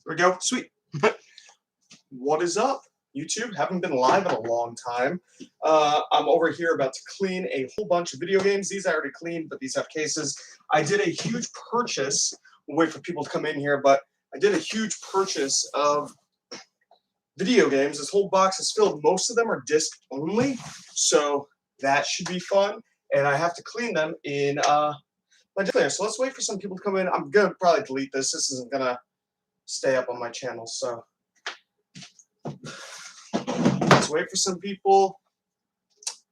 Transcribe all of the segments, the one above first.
There we go. Sweet. What is up, YouTube? Haven't been live in a long time. I'm over here about to clean a whole bunch of video games. These I already cleaned, but these have cases. I did a huge purchase. We'll wait for people to come in here, but I did a huge purchase of video games. This whole box is filled. Most of them are disc only, so that should be fun. And I have to clean them in my disc cleaner. So let's wait for some people to come in. I'm gonna probably delete this. This isn't gonna stay up on my channel, so let's wait for some people.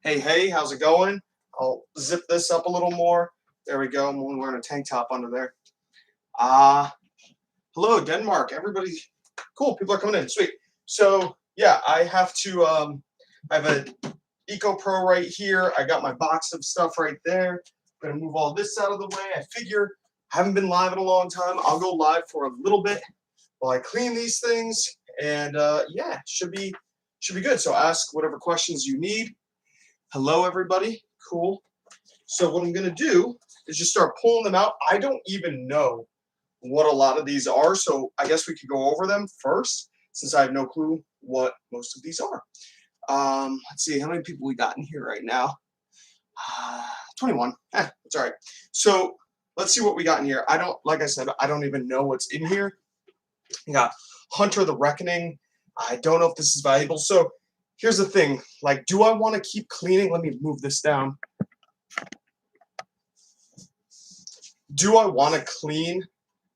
Hey, how's it going? I'll zip this up a little more. There we go. I'm only wearing a tank top under there. Hello, Denmark. Everybody, cool. People are coming in. Sweet. So yeah, I have to. I have an Eco Pro right here. I got my box of stuff right there. I'm gonna move all this out of the way. I figure I haven't been live in a long time. I'll go live for a little bit while I clean these things, and yeah, should be good. So ask whatever questions you need. Hello, everybody. Cool. So what I'm gonna do is just start pulling them out. I don't even know what a lot of these are, so I guess we could go over them first, since I have no clue what most of these are. Let's see, how many people we got in here right now? 21. That's all right. So let's see what we got in here. Like I said, I don't even know what's in here. We got Hunter the Reckoning. I don't know if this is valuable. So here's the thing. Like, do I want to keep cleaning? Let me move this down. Do I want to clean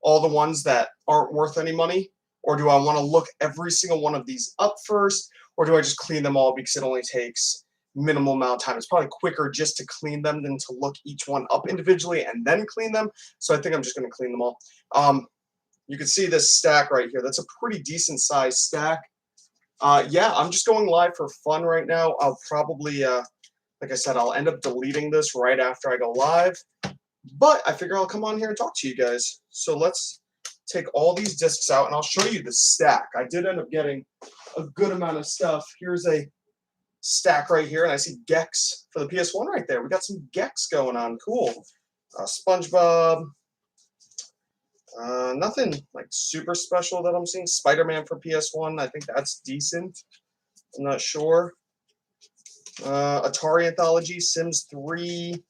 all the ones that aren't worth any money? Or do I want to look every single one of these up first? Or do I just clean them all because it only takes minimal amount of time? It's probably quicker just to clean them than to look each one up individually and then clean them. So I think I'm just going to clean them all. You can see this stack right here. That's a pretty decent sized stack. Yeah, I'm just going live for fun right now. I'll probably, like I said, I'll end up deleting this right after I go live. But I figure I'll come on here and talk to you guys. So let's take all these discs out, and I'll show you the stack. I did end up getting a good amount of stuff. Here's a stack right here, and I see Gex for the PS1 right there. We got some Gex going on. Cool. SpongeBob. Nothing like super special that I'm seeing. Spider-Man for PS1. I think that's decent. I'm not sure. Atari Anthology, Sims 3.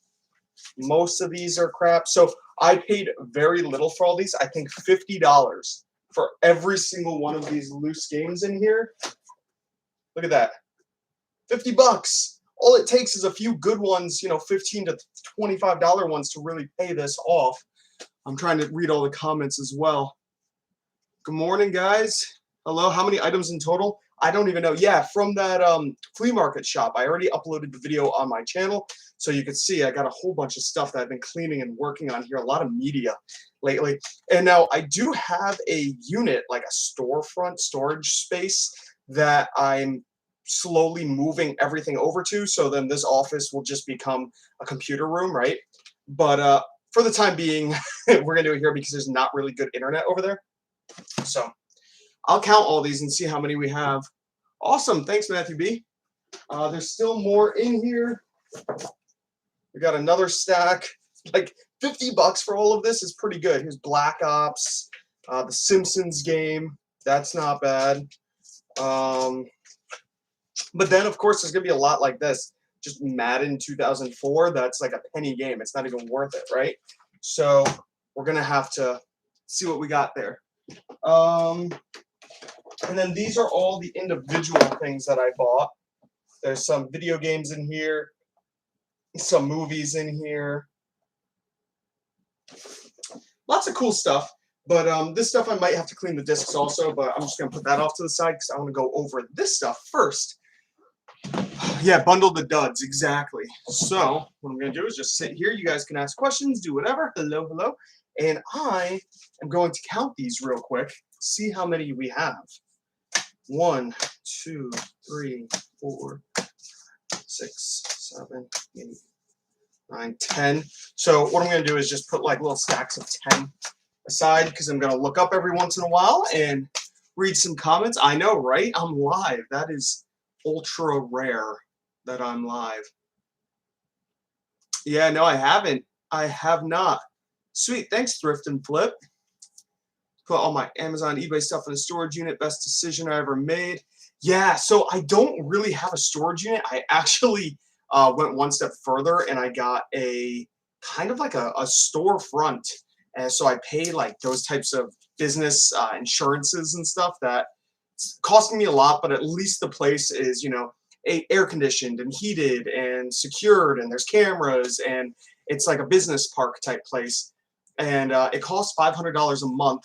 Most of these are crap. So I paid very little for all these. I think $50 for every single one of these loose games in here. Look at that. 50 bucks. All it takes is a few good ones, you know, $15 to $25 ones to really pay this off. I'm trying to read all the comments as well. Good morning, guys. Hello. How many items in total? I don't even know. Yeah, from that flea market shop. I already uploaded the video on my channel, so you can see I got a whole bunch of stuff that I've been cleaning and working on here. A lot of media lately. And now I do have a unit, like a storefront storage space, that I'm slowly moving everything over to. So then this office will just become a computer room, right? But for the time being, we're going to do it here because there's not really good internet over there. So I'll count all these and see how many we have. Awesome. Thanks, Matthew B. There's still more in here. We got another stack. Like 50 bucks for all of this is pretty good. Here's Black Ops, the Simpsons game. That's not bad. But then, of course, there's going to be a lot like this. Just Madden 2004. That's like a penny game. It's not even worth it, right? So we're going to have to see what we got there. And then these are all the individual things that I bought. There's some video games in here, some movies in here. Lots of cool stuff. But this stuff I might have to clean the discs also, but I'm just going to put that off to the side because I want to go over this stuff first. Yeah, bundle the duds, exactly. So what I'm going to do is just sit here. You guys can ask questions, do whatever. Hello, hello. And I am going to count these real quick, see how many we have. 1, 2, 3, 4, 6, 7, 8, 9, 10. So what I'm going to do is just put like little stacks of 10 aside because I'm going to look up every once in a while and read some comments. I know, right? I'm live. That is ultra rare that I'm live. Yeah, no, I haven't. I have not. Sweet. Thanks, Thrift and Flip. Put all my Amazon, eBay stuff in a storage unit. Best decision I ever made. Yeah, so I don't really have a storage unit. I actually went one step further and I got a kind of like a storefront. And so I pay like those types of business insurances and stuff that it's costing me a lot, but at least the place is, air conditioned and heated and secured, and there's cameras, and it's like a business park type place. And it costs $500 a month,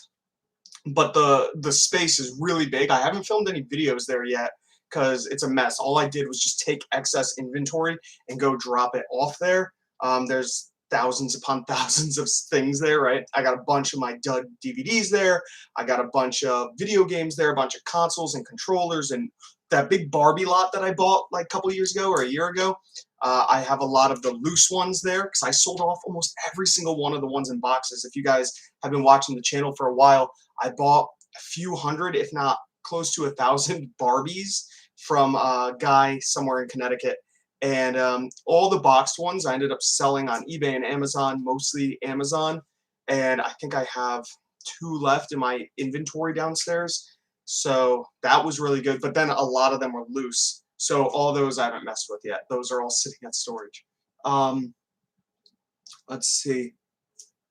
but the space is really big. I haven't filmed any videos there yet because it's a mess. All I did was just take excess inventory and go drop it off there. There's thousands upon thousands of things there, right? I got a bunch of my dud DVDs there. I got a bunch of video games there, a bunch of consoles and controllers, and that big Barbie lot that I bought like a couple years ago or a year ago. I have a lot of the loose ones there because I sold off almost every single one of the ones in boxes. If you guys have been watching the channel for a while, I bought a few hundred, if not close to 1,000 Barbies from a guy somewhere in Connecticut. And all the boxed ones I ended up selling on eBay and Amazon, mostly Amazon. And I think I have 2 left in my inventory downstairs. So that was really good. But then a lot of them were loose. So all those I haven't messed with yet. Those are all sitting at storage. Let's see.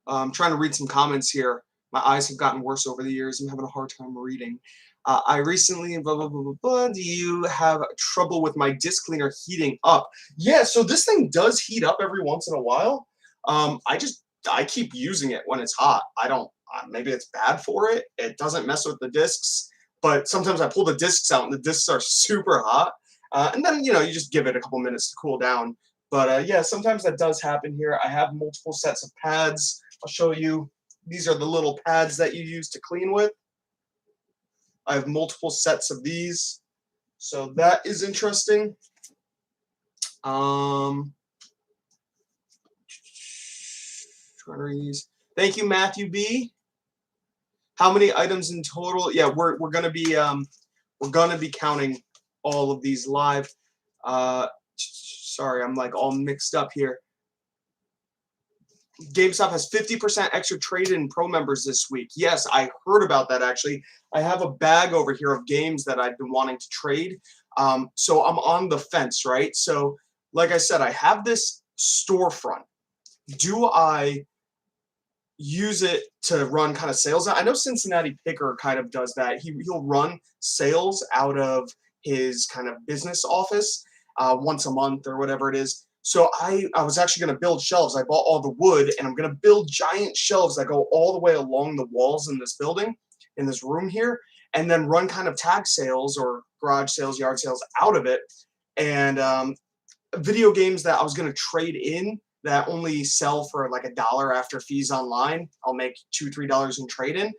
I'm trying to read some comments here. My eyes have gotten worse over the years. I'm having a hard time reading. I recently, blah, blah, blah, blah, blah. Do you have trouble with my disc cleaner heating up? Yeah, so this thing does heat up every once in a while. I keep using it when it's hot. I don't, maybe it's bad for it. It doesn't mess with the discs, but sometimes I pull the discs out and the discs are super hot. And then, you just give it a couple minutes to cool down. But yeah, sometimes that does happen here. I have multiple sets of pads. I'll show you. These are the little pads that you use to clean with. I have multiple sets of these. So that is interesting. Thank you, Matthew B. How many items in total? Yeah, we're gonna be counting all of these live. Sorry, I'm like all mixed up here. GameStop has 50% extra trade-in pro members this week. Yes, I heard about that actually. I have a bag over here of games that I've been wanting to trade. So I'm on the fence, right? So like I said, I have this storefront. Do I use it to run kind of sales? I know Cincinnati Picker kind of does that. He'll run sales out of his kind of business office once a month or whatever it is. So I was actually going to build shelves. I bought all the wood, and I'm going to build giant shelves that go all the way along the walls in this building, in this room here, and then run kind of tag sales or garage sales, yard sales out of it. And video games that I was going to trade in that only sell for like $1 after fees online. I'll make $2, $3 in trade in.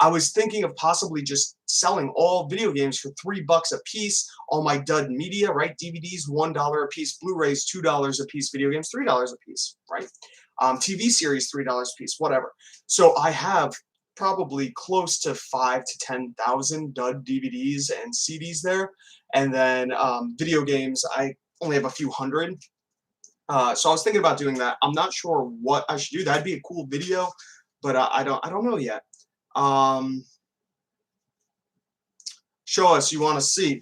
I was thinking of possibly just selling all video games for $3 a piece. All my dud media, right? DVDs, $1 a piece. Blu-rays, $2 a piece. Video games, $3 a piece, right? TV series, $3 a piece, whatever. So I have probably close to 5,000 to 10,000 dud DVDs and CDs there. And then video games, I only have a few hundred. So I was thinking about doing that. I'm not sure what I should do. That'd be a cool video, but I don't know yet. Show us, you want to see.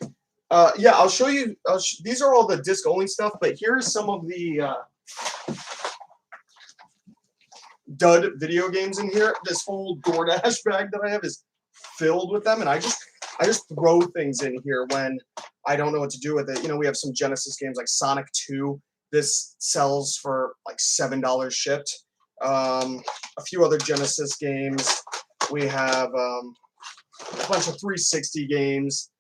Yeah, I'll show you. These are all the disc only stuff, but here's some of the dud video games in here. This whole DoorDash bag that I have is filled with them, and I just throw things in here when I don't know what to do with it. We have some Genesis games like Sonic 2. This sells for like $7 shipped. A few other Genesis games. We have a bunch of 360 games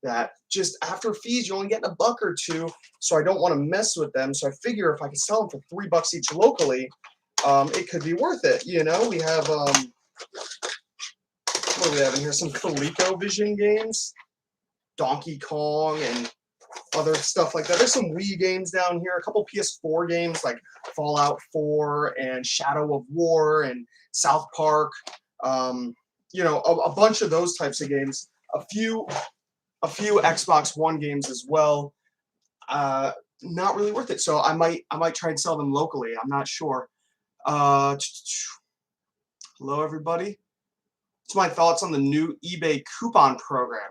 that just after fees, you're only getting $1 or $2. So I don't want to mess with them. So I figure if I can sell them for $3 each locally, it could be worth it. We have what do we have in here? Some ColecoVision games, Donkey Kong, and other stuff like that. There's some Wii games down here, a couple PS4 games like Fallout 4 and Shadow of War and South Park. A bunch of those types of games. A few Xbox One games as well. Not really worth it. So I might try and sell them locally. I'm not sure. Hello everybody. It's my thoughts on the new eBay coupon program.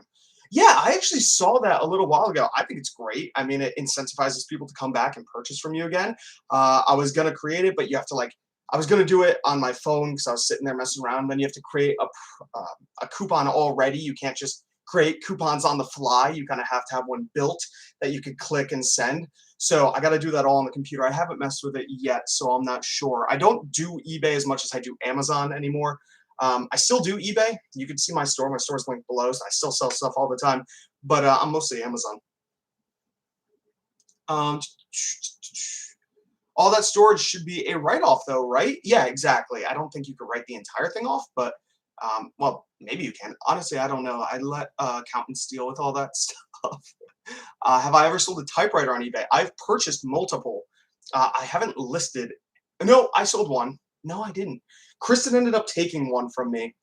Yeah, I actually saw that a little while ago. I think it's great. I mean, it incentivizes people to come back and purchase from you again. I was gonna create it, but you have to like. I was gonna do it on my phone because I was sitting there messing around. Then you have to create a coupon already. You can't just create coupons on the fly. You kind of have to have one built that you could click and send. So I got to do that all on the computer. I haven't messed with it yet, so I'm not sure. I don't do eBay as much as I do Amazon anymore. I still do eBay. You can see my store. My store's linked below. So I still sell stuff all the time, but I'm mostly Amazon. Um, all that storage should be a write-off, though, right? Yeah, exactly. I don't think you could write the entire thing off, but well, maybe you can. Honestly, I don't know. I let accountants deal with all that stuff. Have I ever sold a typewriter on eBay? I've purchased multiple. I haven't listed. No, I sold one. No, I didn't. Kristen ended up taking one from me,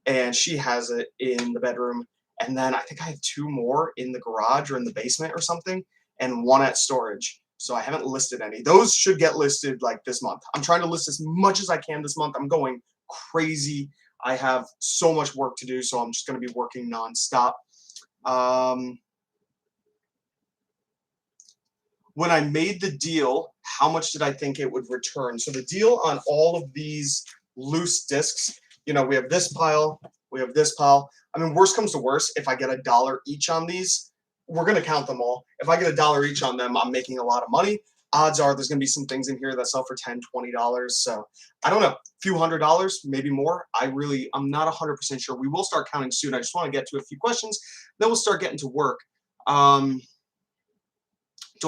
and she has it in the bedroom. And then I think I have two more in the garage or in the basement or something, and one at storage. So I haven't listed any. Those should get listed like this month. I'm trying to list as much as I can this month. I'm going crazy. I have so much work to do, so I'm just going to be working nonstop. Um, when I made the deal, how much did I think it would return? So the deal on all of these loose discs, you know, we have this pile, we have this pile. I mean, worst comes to worst, if I get $1 each on these, we're going to count them all. If I get $1 each on them, I'm making a lot of money. Odds are there's going to be some things in here that sell for $10, $20. So I don't know, a few $100, maybe more. I'm not 100% sure. We will start counting soon. I just want to get to a few questions. Then we'll start getting to work. Do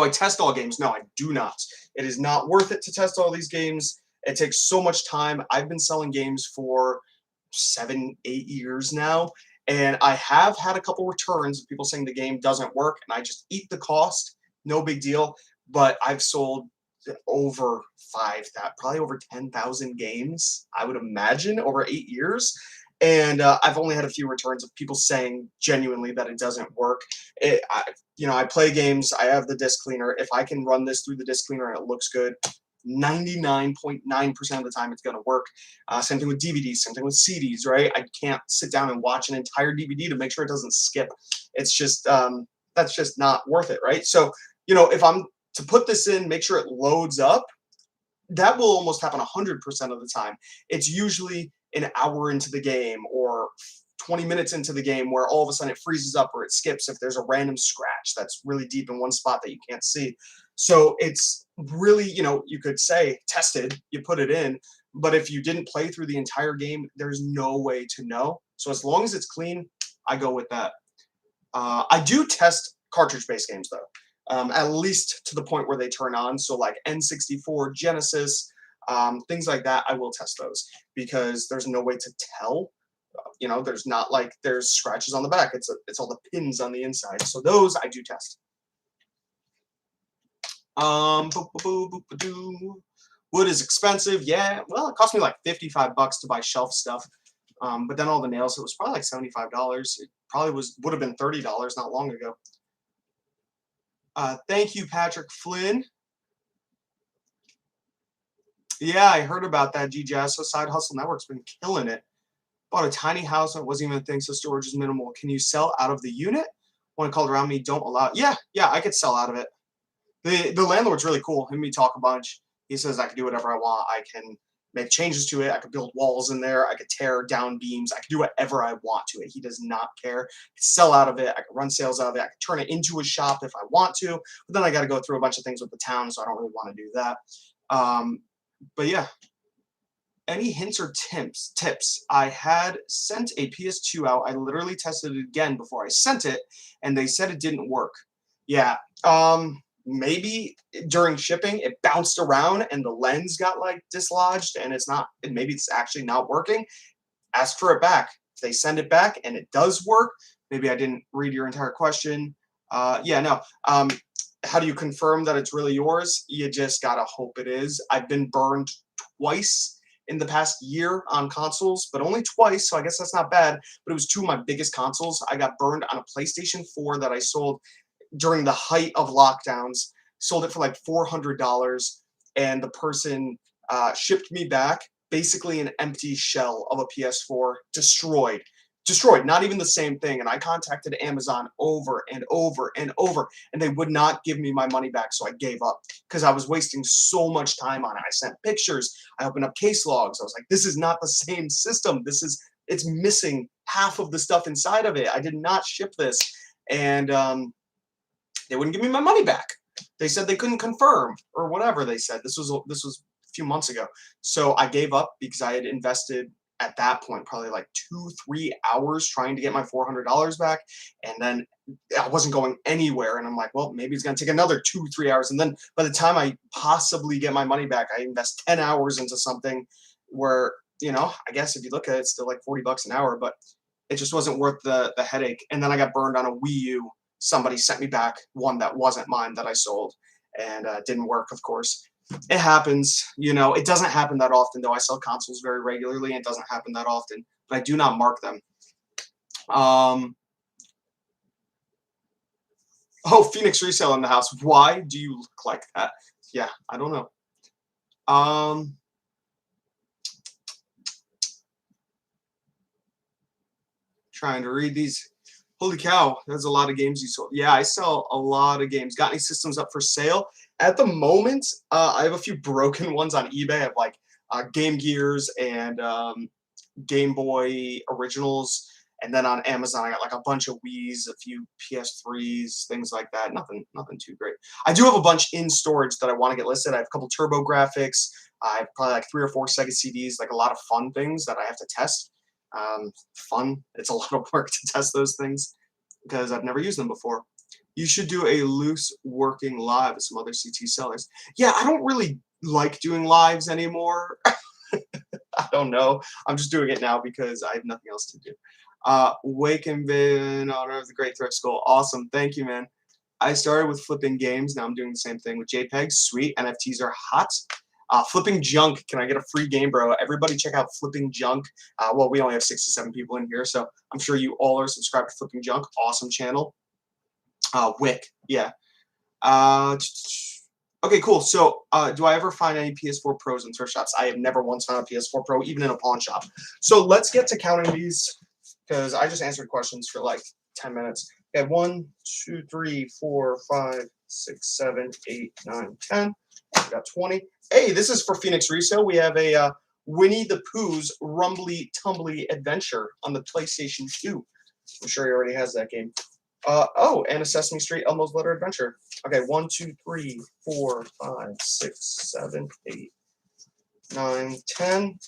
I test all games? No, I do not. It is not worth it to test all these games. It takes so much time. I've been selling games for 7, 8 years now, and I have had a couple returns of people saying the game doesn't work, and I just eat the cost. No big deal. But I've sold over probably over 10,000 games, I would imagine, over 8 years. And I've only had a few returns of people saying genuinely that it doesn't work. I play games. I have the disc cleaner. If I can run this through the disc cleaner and it looks good, 99.9% of the time it's going to work. Same thing with DVDs, same thing with CDs, right? I can't sit down and watch an entire DVD to make sure it doesn't skip. It's just, that's just not worth it, right? So, if I'm to put this in, make sure it loads up, that will almost happen 100% of the time. It's usually an hour into the game or 20 minutes into the game where all of a sudden it freezes up or it skips if there's a random scratch that's really deep in one spot that you can't see. So it's really, you could say tested, you put it in, but if you didn't play through the entire game, there's no way to know. So as long as it's clean, I go with that. I do test cartridge-based games though. At least to the point where they turn on. So like N64, Genesis, things like that, I will test those because there's no way to tell. There's scratches on the back. It's all the pins on the inside. So those I do test. Wood is expensive. Yeah, well, it cost me like $55 to buy shelf stuff. But then all the nails, it was probably like $75. It probably would have been $30 not long ago. Thank you, Patrick Flynn. Yeah, I heard about that, GJ. So Side Hustle Network's been killing it. Bought a tiny house and it wasn't even a thing, so storage is minimal. Can you sell out of the unit? One called around me, don't allow it. Yeah, I could sell out of it. The landlord's really cool. Him and me talk a bunch. He says I can do whatever I want. I can make changes to it. I could build walls in there. I could tear down beams. I could do whatever I want to it. He does not care. I could sell out of it. I could run sales out of it. I could turn it into a shop if I want to. But then I got to go through a bunch of things with the town, so I don't really want to do that. But yeah. Any hints or tips? I had sent a PS2 out. I literally tested it again before I sent it, and they said it didn't work. Yeah. Maybe during shipping it bounced around and the lens got like dislodged and maybe it's actually not working. Ask for it back. If they send it back and it does work, maybe I didn't read your entire question. How do you confirm that it's really yours? You just gotta hope it is. I've been burned twice in the past year on consoles, but only twice, so I guess that's not bad. But it was two of my biggest consoles. I got burned on a PlayStation 4 that I sold during the height of lockdowns. Sold it for like $400, and the person shipped me back basically an empty shell of a PS4, destroyed, not even the same thing. And I contacted Amazon over and over and over, and they would not give me my money back. So I gave up because I was wasting so much time on it. I sent pictures, I opened up case logs. I was like, this is not the same system. It's missing half of the stuff inside of it. I did not ship this. And they wouldn't give me my money back. They said they couldn't confirm or whatever they said. This was a few months ago. So I gave up because I had invested at that point probably like 2-3 hours trying to get my $400 back, and then I wasn't going anywhere. And I'm like, well, maybe it's gonna take another 2-3 hours, and then by the time I possibly get my money back, I invest 10 hours into something where, you know, I guess if you look at it, it's still like $40 an hour, but it just wasn't worth the headache. And then I got burned on a Wii U. Somebody sent me back one that wasn't mine that I sold, and didn't work, of course. It happens, you know. It doesn't happen that often, though. I sell consoles very regularly, and it doesn't happen that often. But I do not mark them. Oh, Phoenix Resale in the house. Why do you look like that? Yeah, I don't know. Trying to read these. Holy cow, there's a lot of games you sold. Yeah, I sell a lot of games. Got any systems up for sale? At the moment, I have a few broken ones on eBay. I have like Game Gears and Game Boy originals. And then on Amazon, I got like a bunch of Wii's, a few PS3s, things like that. Nothing too great. I do have a bunch in storage that I want to get listed. I have a couple TurboGrafx. I have probably like 3 or 4 Sega CDs, like a lot of fun things that I have to test. Fun. It's a lot of work to test those things because I've never used them before. You should do a loose working live with some other CT sellers. Yeah, I don't really like doing lives anymore. I don't know. I'm just doing it now because I have nothing else to do. Wake and Vin, honor of the Great Thrift School. Awesome. Thank you, man. I started with flipping games. Now I'm doing the same thing with JPEGs. Sweet. NFTs are hot. Flipping Junk. Can I get a free game, bro? Everybody check out Flipping Junk. Well, we only have 67 people in here, so I'm sure you all are subscribed to Flipping Junk. Awesome channel. Wick. Yeah. Okay, cool. So, do I ever find any PS4 Pros in thrift shops? I have never once found a PS4 Pro, even in a pawn shop. So let's get to counting these, because I just answered questions for like 10 minutes. We have 1, 2, 3, 4, 5, 6, 7, 8, 9, 10. We got 20. Hey, this is for Phoenix Resale. We have a Winnie the Pooh's Rumbly Tumbly Adventure on the PlayStation 2. I'm sure he already has that game. Oh, and a Sesame Street Elmo's Letter Adventure. Okay, 1, 2, 3, 4, 5, 6, 7, 8, 9, 10.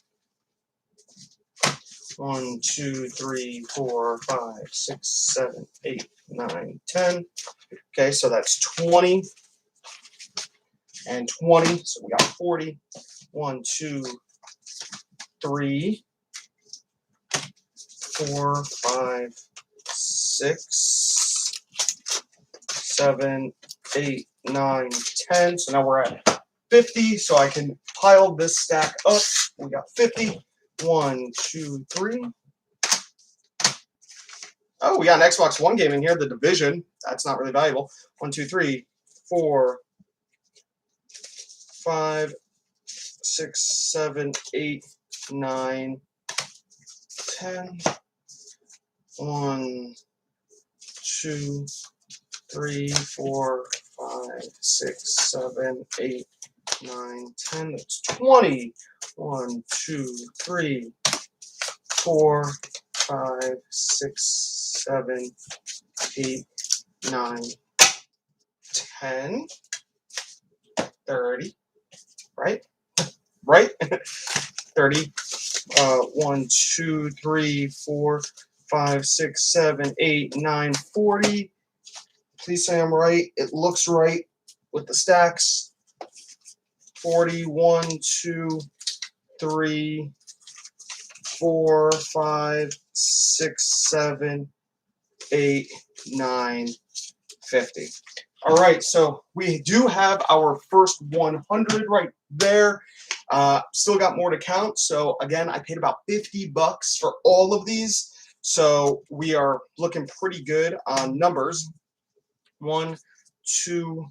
1, 2, 3, 4, 5, 6, 7, 8, 9, 10. Okay, so that's 20 and 20. So we got 40. 1, 2, 3, 4, 5, 6, 7, 8, 9, 10. So now we're at 50. So I can pile this stack up. We got 50. 1, 2, 3. Oh, we got an Xbox One game in here, The Division. That's not really valuable. 1, 2, 3, 4, 5, 6, 7, 8, 9, 10. 1, 2, 3, 4, 5, 6, 7, 8, 9, 10. That's 20. 1, 2, 3, 4, 5, 6, 7, 8, 9, 10, 30, right? Right? 30. 1, 2, 3, 4, 5, 6, 7, 8, 9, 40. Please say I'm right. It looks right with the stacks. 40, 1, 2, 3, 4, 5, 6, 7, 8, 9, 50. All right, so we do have our first 100 right there. Still got more to count. So again, I paid about $50 for all of these. So we are looking pretty good on numbers. 1, 2,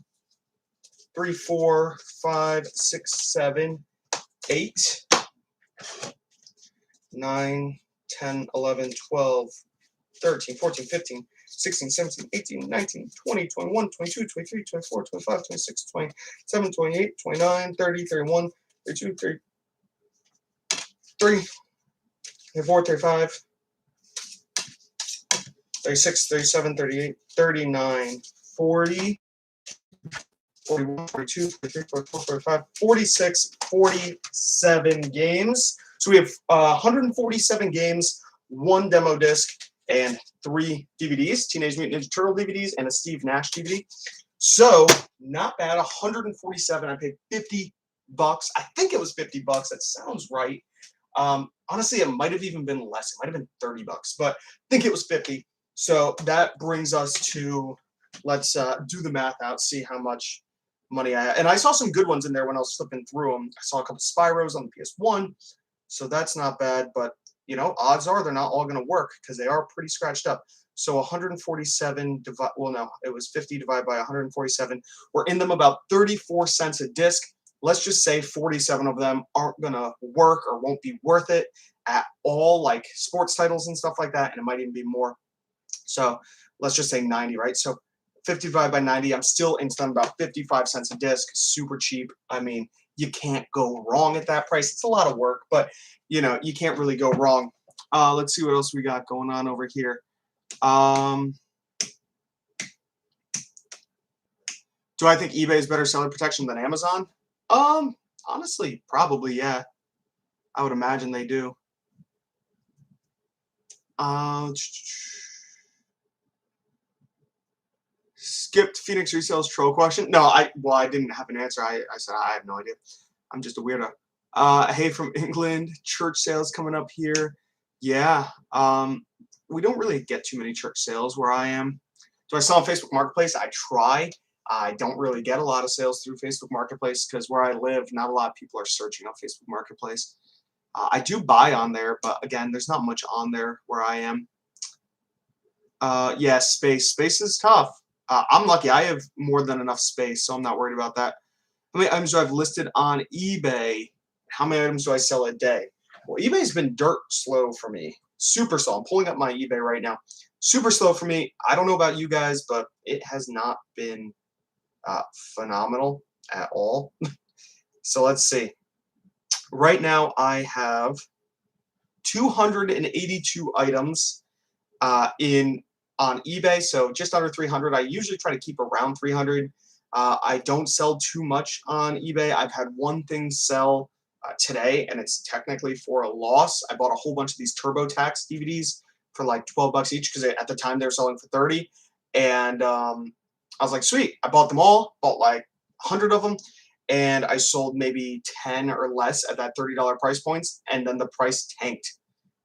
3, 4, 5, 6, 7, 8. 9, 10, 11, 12, 13, 14, 15, 16, 17, 18, 19, 20, 21, 22, 23, 24, 25, 26, 27, 28, 29, 30, 31, 32, 33, 34, 35, 36, 37, 38, 39, 40, 41, 42, 43, 44, 45, 46, 47 games. So we have 147 games, 1 demo disc, and 3 DVDs, Teenage Mutant Ninja Turtle DVDs, and a Steve Nash DVD. So not bad, 147. I paid $50. I think it was $50. That sounds right. Honestly, it might have even been less. It might have been $30, but I think it was 50. So that brings us to, let's do the math out, see how much money I have. And I saw some good ones in there when I was flipping through them. I saw a couple Spyros on the PS1, so that's not bad. But, you know, odds are they're not all going to work because they are pretty scratched up. So 147 well, no, it was 50 divided by 147. We're in them about 34 cents a disc. Let's just say 47 of them aren't going to work or won't be worth it at all, like sports titles and stuff like that, and it might even be more. So let's just say 90, right? So 50 divided by 90, I'm still into them about 55 cents a disc, super cheap. I mean, you can't go wrong at that price. It's a lot of work, but, you know, you can't really go wrong. Let's see what else we got going on over here. Do I think eBay is better seller protection than Amazon? Honestly, probably, yeah. I would imagine they do. Skipped Phoenix Resales troll question. No, I didn't have an answer. I said I have no idea. I'm just a weirdo. Hey, from England, church sales coming up here. Yeah. We don't really get too many church sales where I am. Do I sell on Facebook Marketplace? I try. I don't really get a lot of sales through Facebook Marketplace because where I live, not a lot of people are searching on Facebook Marketplace. I do buy on there, but again, there's not much on there where I am. Yeah, space. Space is tough. I'm lucky. I have more than enough space, so I'm not worried about that. How many items do I have listed on eBay? How many items do I sell a day? Well, eBay's been dirt slow for me. Super slow. I'm pulling up my eBay right now. Super slow for me. I don't know about you guys, but it has not been phenomenal at all. So let's see. Right now I have 282 items on eBay, so just under 300. I usually try to keep around 300. I don't sell too much on eBay. I've had one thing sell today, and it's technically for a loss. I bought a whole bunch of these TurboTax DVDs for like 12 bucks each because at the time they were selling for 30. And I was like, sweet. I bought them all, bought like 100 of them, and I sold maybe 10 or less at that $30 price points, and then the price tanked.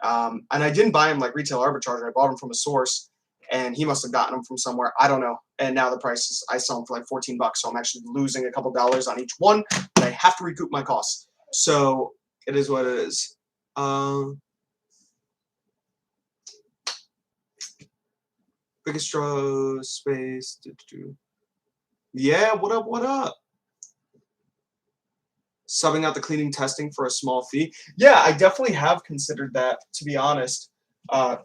And I didn't buy them like retail arbitrage. I bought them from a source, and he must have gotten them from somewhere. I don't know. And now the price is, I sell them for like 14 bucks. So I'm actually losing a couple dollars on each one, but I have to recoup my costs. So it is what it is. Biggest straw space. Yeah, what up? What up? Subbing out the cleaning testing for a small fee. Yeah, I definitely have considered that, to be honest.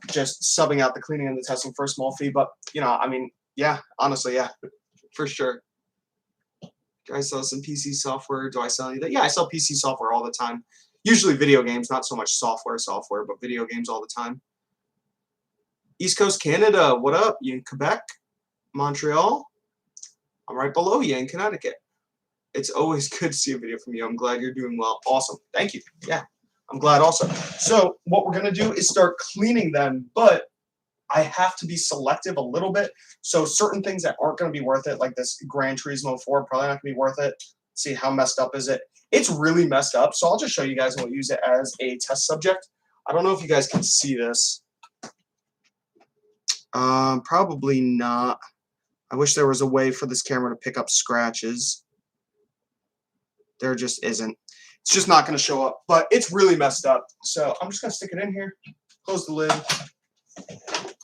Just subbing out the cleaning and the testing for a small fee. But, you know, I mean, yeah, honestly, yeah, for sure. Do I sell some PC software? Do I sell anything? Yeah, I sell PC software all the time. Usually video games, not so much software, but video games all the time. East Coast Canada, what up? You in Quebec? Montreal? I'm right below you in Connecticut. It's always good to see a video from you. I'm glad you're doing well. Awesome. Thank you. Yeah, I'm glad also. So what we're going to do is start cleaning them, but I have to be selective a little bit. So certain things that aren't going to be worth it, like this Gran Turismo 4, probably not going to be worth it. See how messed up is it. It's really messed up. So I'll just show you guys, and we'll use it as a test subject. I don't know if you guys can see this. Probably not. I wish there was a way for this camera to pick up scratches. There just isn't. It's just not going to show up, but it's really messed up. So I'm just going to stick it in here, close the lid,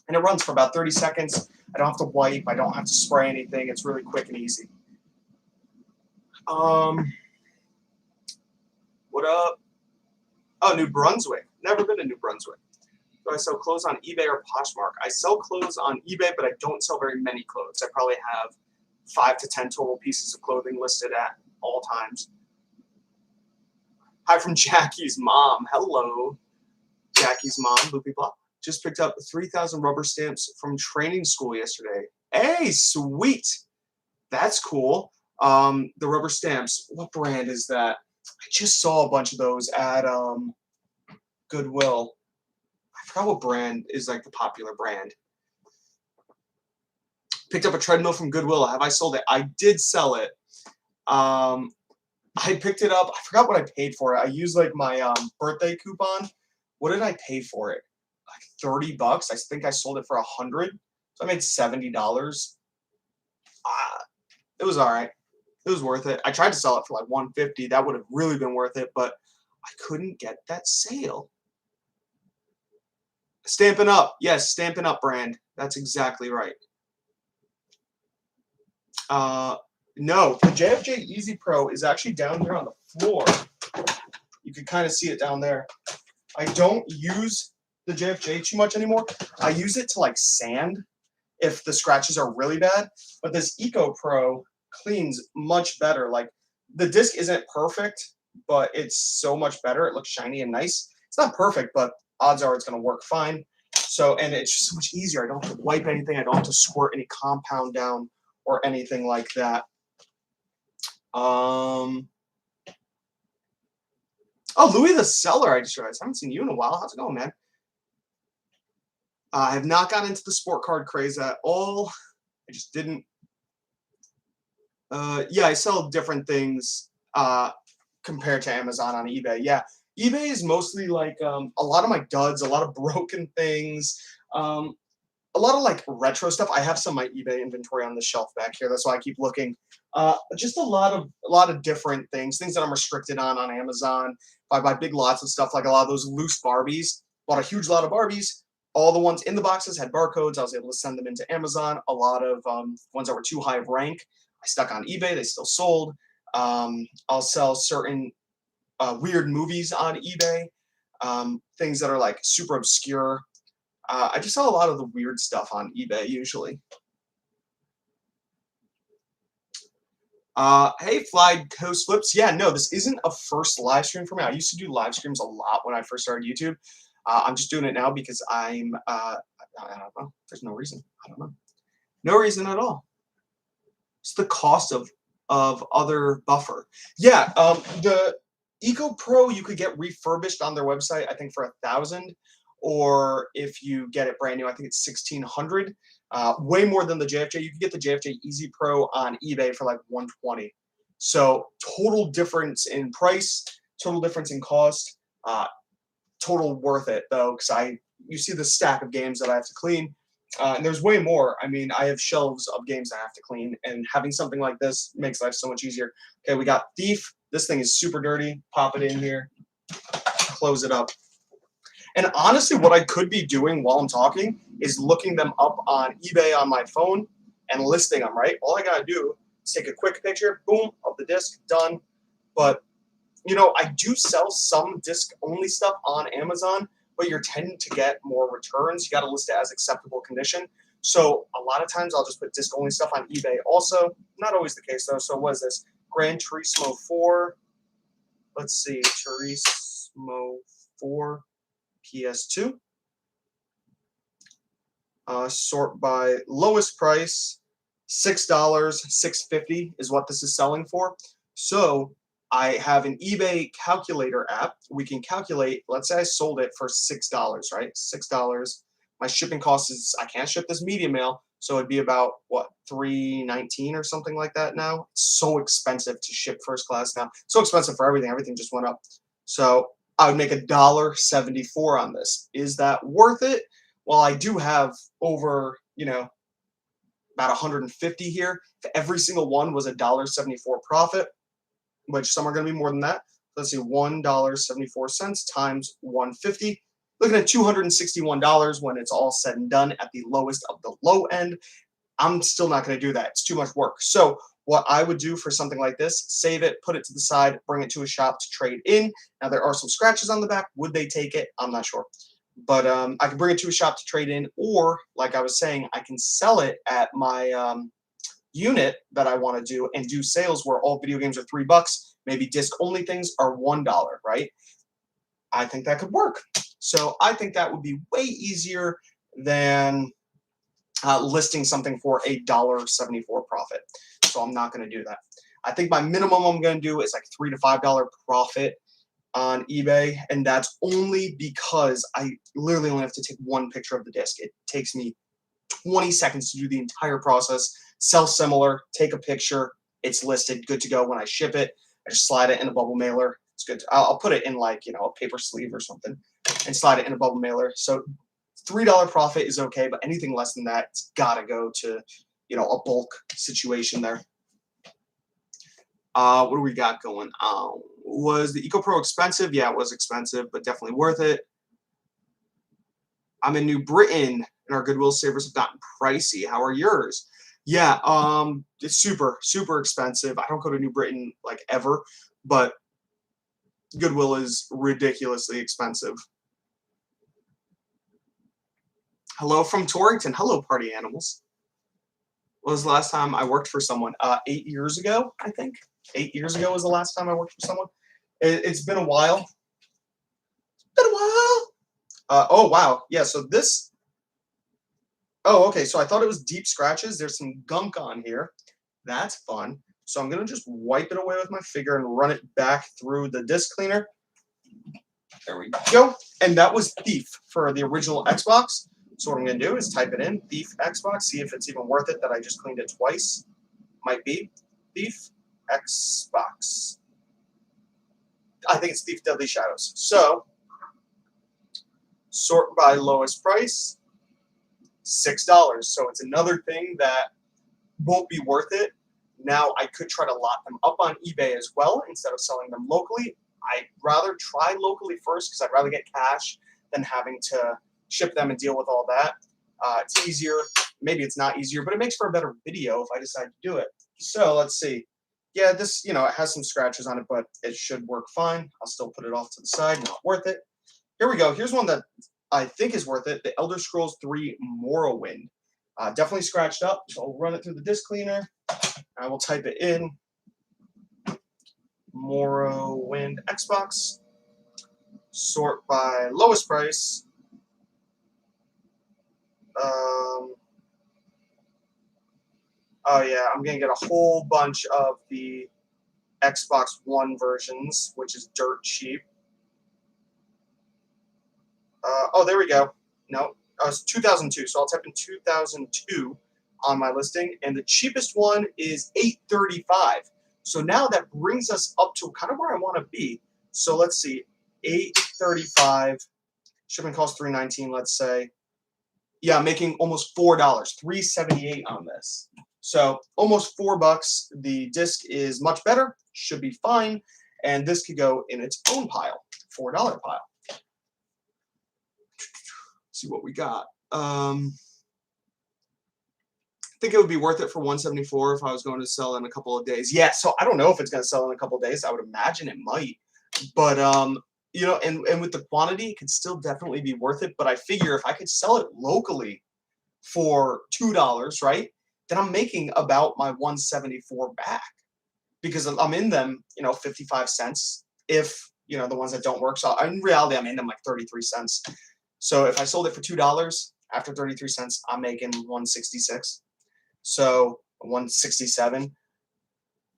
and it runs for about 30 seconds. I don't have to wipe. I don't have to spray anything. It's really quick and easy. What up? Oh, New Brunswick. Never been to New Brunswick. Do I sell clothes on eBay or Poshmark? I sell clothes on eBay, but I don't sell very many clothes. I probably have 5 to 10 total pieces of clothing listed at all times. Hi from Jackie's mom. Hello, Jackie's mom. Loopy Block. Just picked up 3,000 rubber stamps from training school yesterday. Hey, sweet. That's cool. The rubber stamps. What brand is that? I just saw a bunch of those at Goodwill. I forgot what brand is like the popular brand. Picked up a treadmill from Goodwill. Have I sold it? I did sell it. I picked it up. I forgot what I paid for it. I used like my birthday coupon. What did I pay for it? Like $30. I think I sold it for $100. So I made $70. It was all right. It was worth it. I tried to sell it for like $150. That would have really been worth it, but I couldn't get that sale. Stampin' Up. Yes, Stampin' Up brand. That's exactly right. No, the JFJ Easy Pro is actually down here on the floor. You can kind of see it down there. I don't use the JFJ too much anymore. I use it to like sand if the scratches are really bad. But this Eco Pro cleans much better. Like the disc isn't perfect, but it's so much better. It looks shiny and nice. It's not perfect, but odds are it's going to work fine. So, and it's just so much easier. I don't have to wipe anything. I don't have to squirt any compound down or anything like that. Oh, Louis the Seller, I just realized. I haven't seen you in a while. How's it going, man? I have not gotten into the sport card craze at all. I just didn't. Yeah, I sell different things compared to Amazon on eBay. Yeah, eBay is mostly like a lot of my duds, a lot of broken things, a lot of like retro stuff. I have some of my eBay inventory on the shelf back here. That's why I keep looking. Just a lot of different things that I'm restricted on Amazon. If I buy big lots of stuff, like a lot of those loose Barbies. Bought a huge lot of Barbies. All the ones in the boxes had barcodes. I was able to send them into Amazon. A lot of ones that were too high of rank, I stuck on eBay. They still sold. I'll sell certain weird movies on eBay. Things that are like super obscure. I just sell a lot of the weird stuff on eBay usually. Hey, Fly Coast Flips. Yeah, no, this isn't a first live stream for me. I used to do live streams a lot when I first started YouTube. I'm just doing it now because I don't know. There's no reason. I don't know. No reason at all. It's the cost of other buffer. Yeah, the Eco Pro you could get refurbished on their website, I think for $1,000, or if you get it brand new, I think it's $1,600. Way more than the JFJ. You can get the JFJ Easy Pro on eBay for like $120. So total difference in price, total difference in cost. Total worth it though, because you see the stack of games that I have to clean, and there's way more. I mean, I have shelves of games I have to clean, and having something like this makes life so much easier. Okay, we got Thief. This thing is super dirty. Pop it in here, close it up. And honestly, what I could be doing while I'm talking is looking them up on eBay on my phone and listing them, right? All I gotta do is take a quick picture, boom, of the disc, done. But you know, I do sell some disc-only stuff on Amazon, but you're tending to get more returns. You got to list it as acceptable condition. So a lot of times I'll just put disc-only stuff on eBay. Also, not always the case though. So what is this? Gran Turismo 4. Let's see, Turismo 4 PS2. Sort by lowest price, $6, $6.50 is what this is selling for. So I have an eBay calculator app. We can calculate, let's say I sold it for $6, right? $6. My shipping cost is, I can't ship this media mail, so it'd be about, what, $3.19 or something like that now? It's so expensive to ship first class now. So expensive for everything. Everything just went up. So I would make $1.74 on this. Is that worth it? Well, I do have over, about 150 here. If every single one was $1.74 profit, which some are going to be more than that. Let's see, $1.74 times 150. Looking at $261 when it's all said and done at the lowest of the low end. I'm still not going to do that. It's too much work. So what I would do for something like this, save it, put it to the side, bring it to a shop to trade in. Now, there are some scratches on the back. Would they take it? I'm not sure. But I can bring it to a shop to trade in, or like I was saying, I can sell it at my unit that I want to do and do sales where all video games are $3. Maybe disc only things are $1, right? I think that could work. So I think that would be way easier than listing something for a $1.74 profit. So I'm not going to do that. I think my minimum I'm going to do is like $3 to $5 profit on eBay, and that's only because I literally only have to take one picture of the disc. It takes me 20 seconds to do the entire process. Sell similar, take a picture, it's listed, good to go. When I ship it, I just slide it in a bubble mailer. It's good. I'll put it in like, a paper sleeve or something and slide it in a bubble mailer. So $3 profit is okay, but anything less than that, it's got to go to, a bulk situation there. What do we got going on? Was the EcoPro expensive? Yeah, it was expensive, but definitely worth it. I'm in New Britain, and our Goodwill savers have gotten pricey. How are yours? Yeah, it's super, super expensive. I don't go to New Britain like ever, but Goodwill is ridiculously expensive. Hello from Torrington. Hello, party animals. When was the last time I worked for someone? 8 years ago, I think. 8 years ago was the last time I worked for someone. It's been a while. It's been a while. Oh, wow. Yeah, so this... Oh, okay, so I thought it was deep scratches. There's some gunk on here. That's fun. So I'm going to just wipe it away with my finger and run it back through the disc cleaner. There we go. And that was Thief for the original Xbox. So what I'm going to do is type it in, Thief Xbox, see if it's even worth it that I just cleaned it twice. Might be. Thief Xbox. I think it's Thief Deadly Shadows. So, sort by lowest price, $6. So it's another thing that won't be worth it. Now, I could try to lock them up on eBay as well instead of selling them locally. I'd rather try locally first because I'd rather get cash than having to ship them and deal with all that. It's easier. Maybe it's not easier, but it makes for a better video if I decide to do it. So let's see. Yeah, this, it has some scratches on it, but it should work fine. I'll still put it off to the side. Not worth it. Here we go. Here's one that I think is worth it. The Elder Scrolls 3 Morrowind. Definitely scratched up, so I'll run it through the disc cleaner. I will type it in. Morrowind Xbox. Sort by lowest price. Oh yeah, I'm gonna get a whole bunch of the Xbox One versions, which is dirt cheap. Oh, there we go. No, it's 2002, so I'll type in 2002 on my listing, and the cheapest one is $835. So now that brings us up to kind of where I want to be. So let's see, $835, shipping cost $319, let's say. Yeah, I'm making almost $4, $378 on this. So almost $4. The disc is much better, should be fine, and this could go in its own pile, $4 pile. See what we got. I think it would be worth it for $174 if I was going to sell in a couple of days. Yeah, so I don't know if it's going to sell in a couple of days. I would imagine it might, but and with the quantity, it could still definitely be worth it. But I figure if I could sell it locally for $2, right, then I'm making about my $174 back because I'm in them, 55 cents. If the ones that don't work, so in reality, I'm in them like 33 cents. So if I sold it for $2, after 33 cents, I'm making 166. So 167.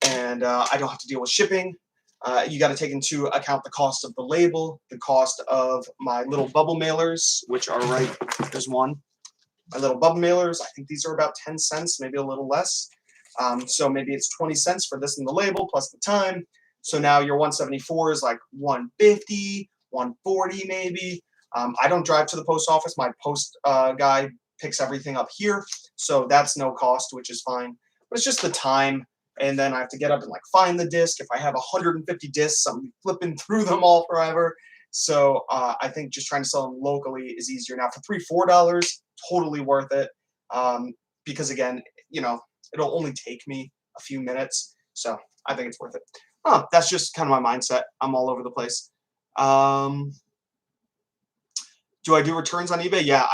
And I don't have to deal with shipping. You got to take into account the cost of the label, the cost of my little bubble mailers, which are right, there's one. My little bubble mailers, I think these are about 10 cents, maybe a little less. So maybe it's 20 cents for this and the label plus the time. So now your 174 is like 150, 140 maybe. I don't drive to the post office. My post guy picks everything up here. So that's no cost, which is fine. But it's just the time. And then I have to get up and find the disc. If I have 150 discs, I'm flipping through them all forever. So I think just trying to sell them locally is easier. Now for $3-4, totally worth it. Because again, it'll only take me a few minutes. So I think it's worth it. Oh, that's just kind of my mindset. I'm all over the place. Do I do returns on eBay? Yeah,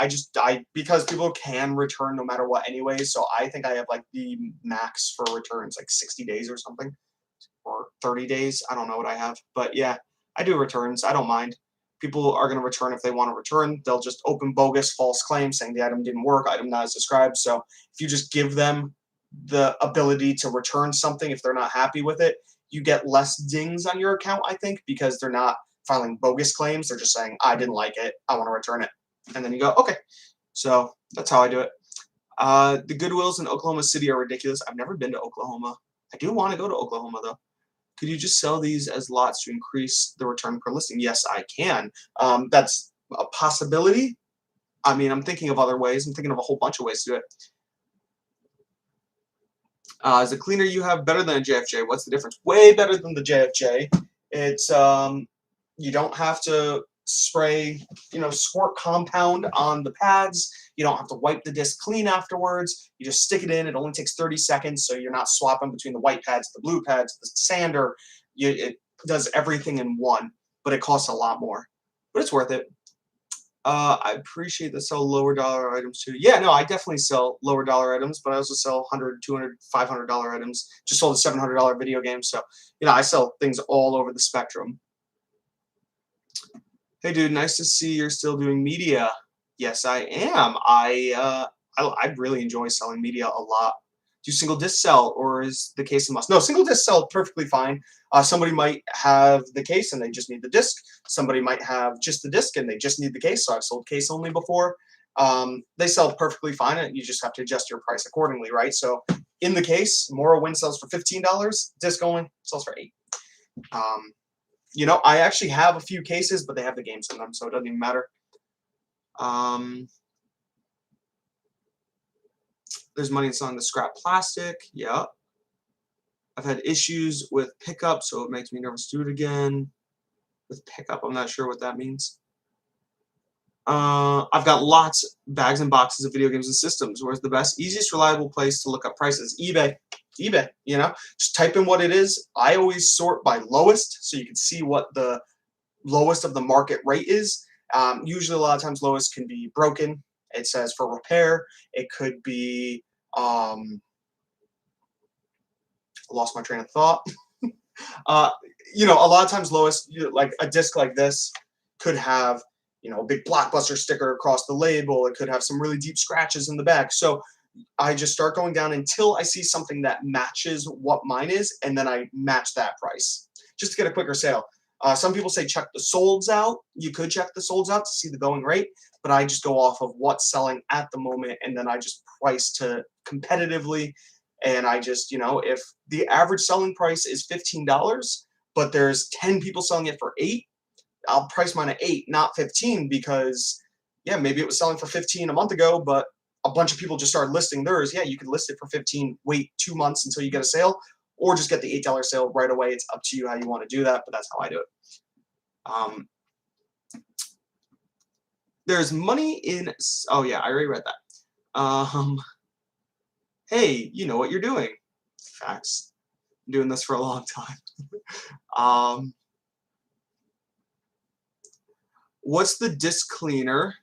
because people can return no matter what anyway. So I think I have like the max for returns, like 60 days or something, or 30 days. I don't know what I have, but yeah, I do returns. I don't mind. People are going to return if they want to return. They'll just open bogus, false claims saying the item didn't work, item not as described. So if you just give them the ability to return something if they're not happy with it, you get less dings on your account, I think, because they're not filing bogus claims. They're just saying, I didn't like it, I want to return it. And then you go, okay. So that's how I do it. The Goodwills in Oklahoma City are ridiculous. I've never been to Oklahoma. I do want to go to Oklahoma, though. Could you just sell these as lots to increase the return per listing? Yes, I can. That's a possibility. I mean, I'm thinking of other ways. I'm thinking of a whole bunch of ways to do it. Is the cleaner you have better than a JFJ? What's the difference? Way better than the JFJ. It's you don't have to spray, squirt compound on the pads. You don't have to wipe the disc clean afterwards. You just stick it in. It only takes 30 seconds, so you're not swapping between the white pads, the blue pads, the sander. It does everything in one, but it costs a lot more. But it's worth it. I appreciate that sell lower dollar items too. Yeah, no, I definitely sell lower dollar items, but I also sell $100, $200, $500 items. Just sold a $700 video game, so I sell things all over the spectrum. Hey, dude, nice to see you're still doing media. Yes, I am. I really enjoy selling media a lot. Do single disc sell, or is the case a must? No, single disc sell perfectly fine. Somebody might have the case and they just need the disc. Somebody might have just the disc and they just need the case. So I've sold case only before. They sell perfectly fine, and you just have to adjust your price accordingly, right? So in the case, Morrowind sells for $15. Disc only sells for $8. I actually have a few cases, but they have the games in them, so it doesn't even matter. There's money in selling the scrap plastic. Yeah. I've had issues with pickup, so it makes me nervous to do it again. With pickup, I'm not sure what that means. I've got lots, bags and boxes of video games and systems. Where's the best, easiest, reliable place to look up prices? eBay. eBay, just type in what it is. I always sort by lowest, so you can see what the lowest of the market rate is. Usually, a lot of times, lowest can be broken. It says for repair. It could be, lost my train of thought. A lot of times, lowest, like a disc like this could have, a big Blockbuster sticker across the label. It could have some really deep scratches in the back. So I just start going down until I see something that matches what mine is, and then I match that price just to get a quicker sale. Some people say check the solds out. You could check the solds out to see the going rate, but I just go off of what's selling at the moment, and then I just price to competitively. And I just, if the average selling price is $15, but there's 10 people selling it for $8, I'll price mine at $8, not $15, because maybe it was selling for $15 a month ago, but a bunch of people just started listing theirs. Yeah, you could list it for $15, wait 2 months until you get a sale, or just get the $8 sale right away. It's up to you how you want to do that, but that's how I do it. There's money in, oh yeah, I already read that. Hey, you know what you're doing. Facts. I'm doing this for a long time. What's the disc cleaner?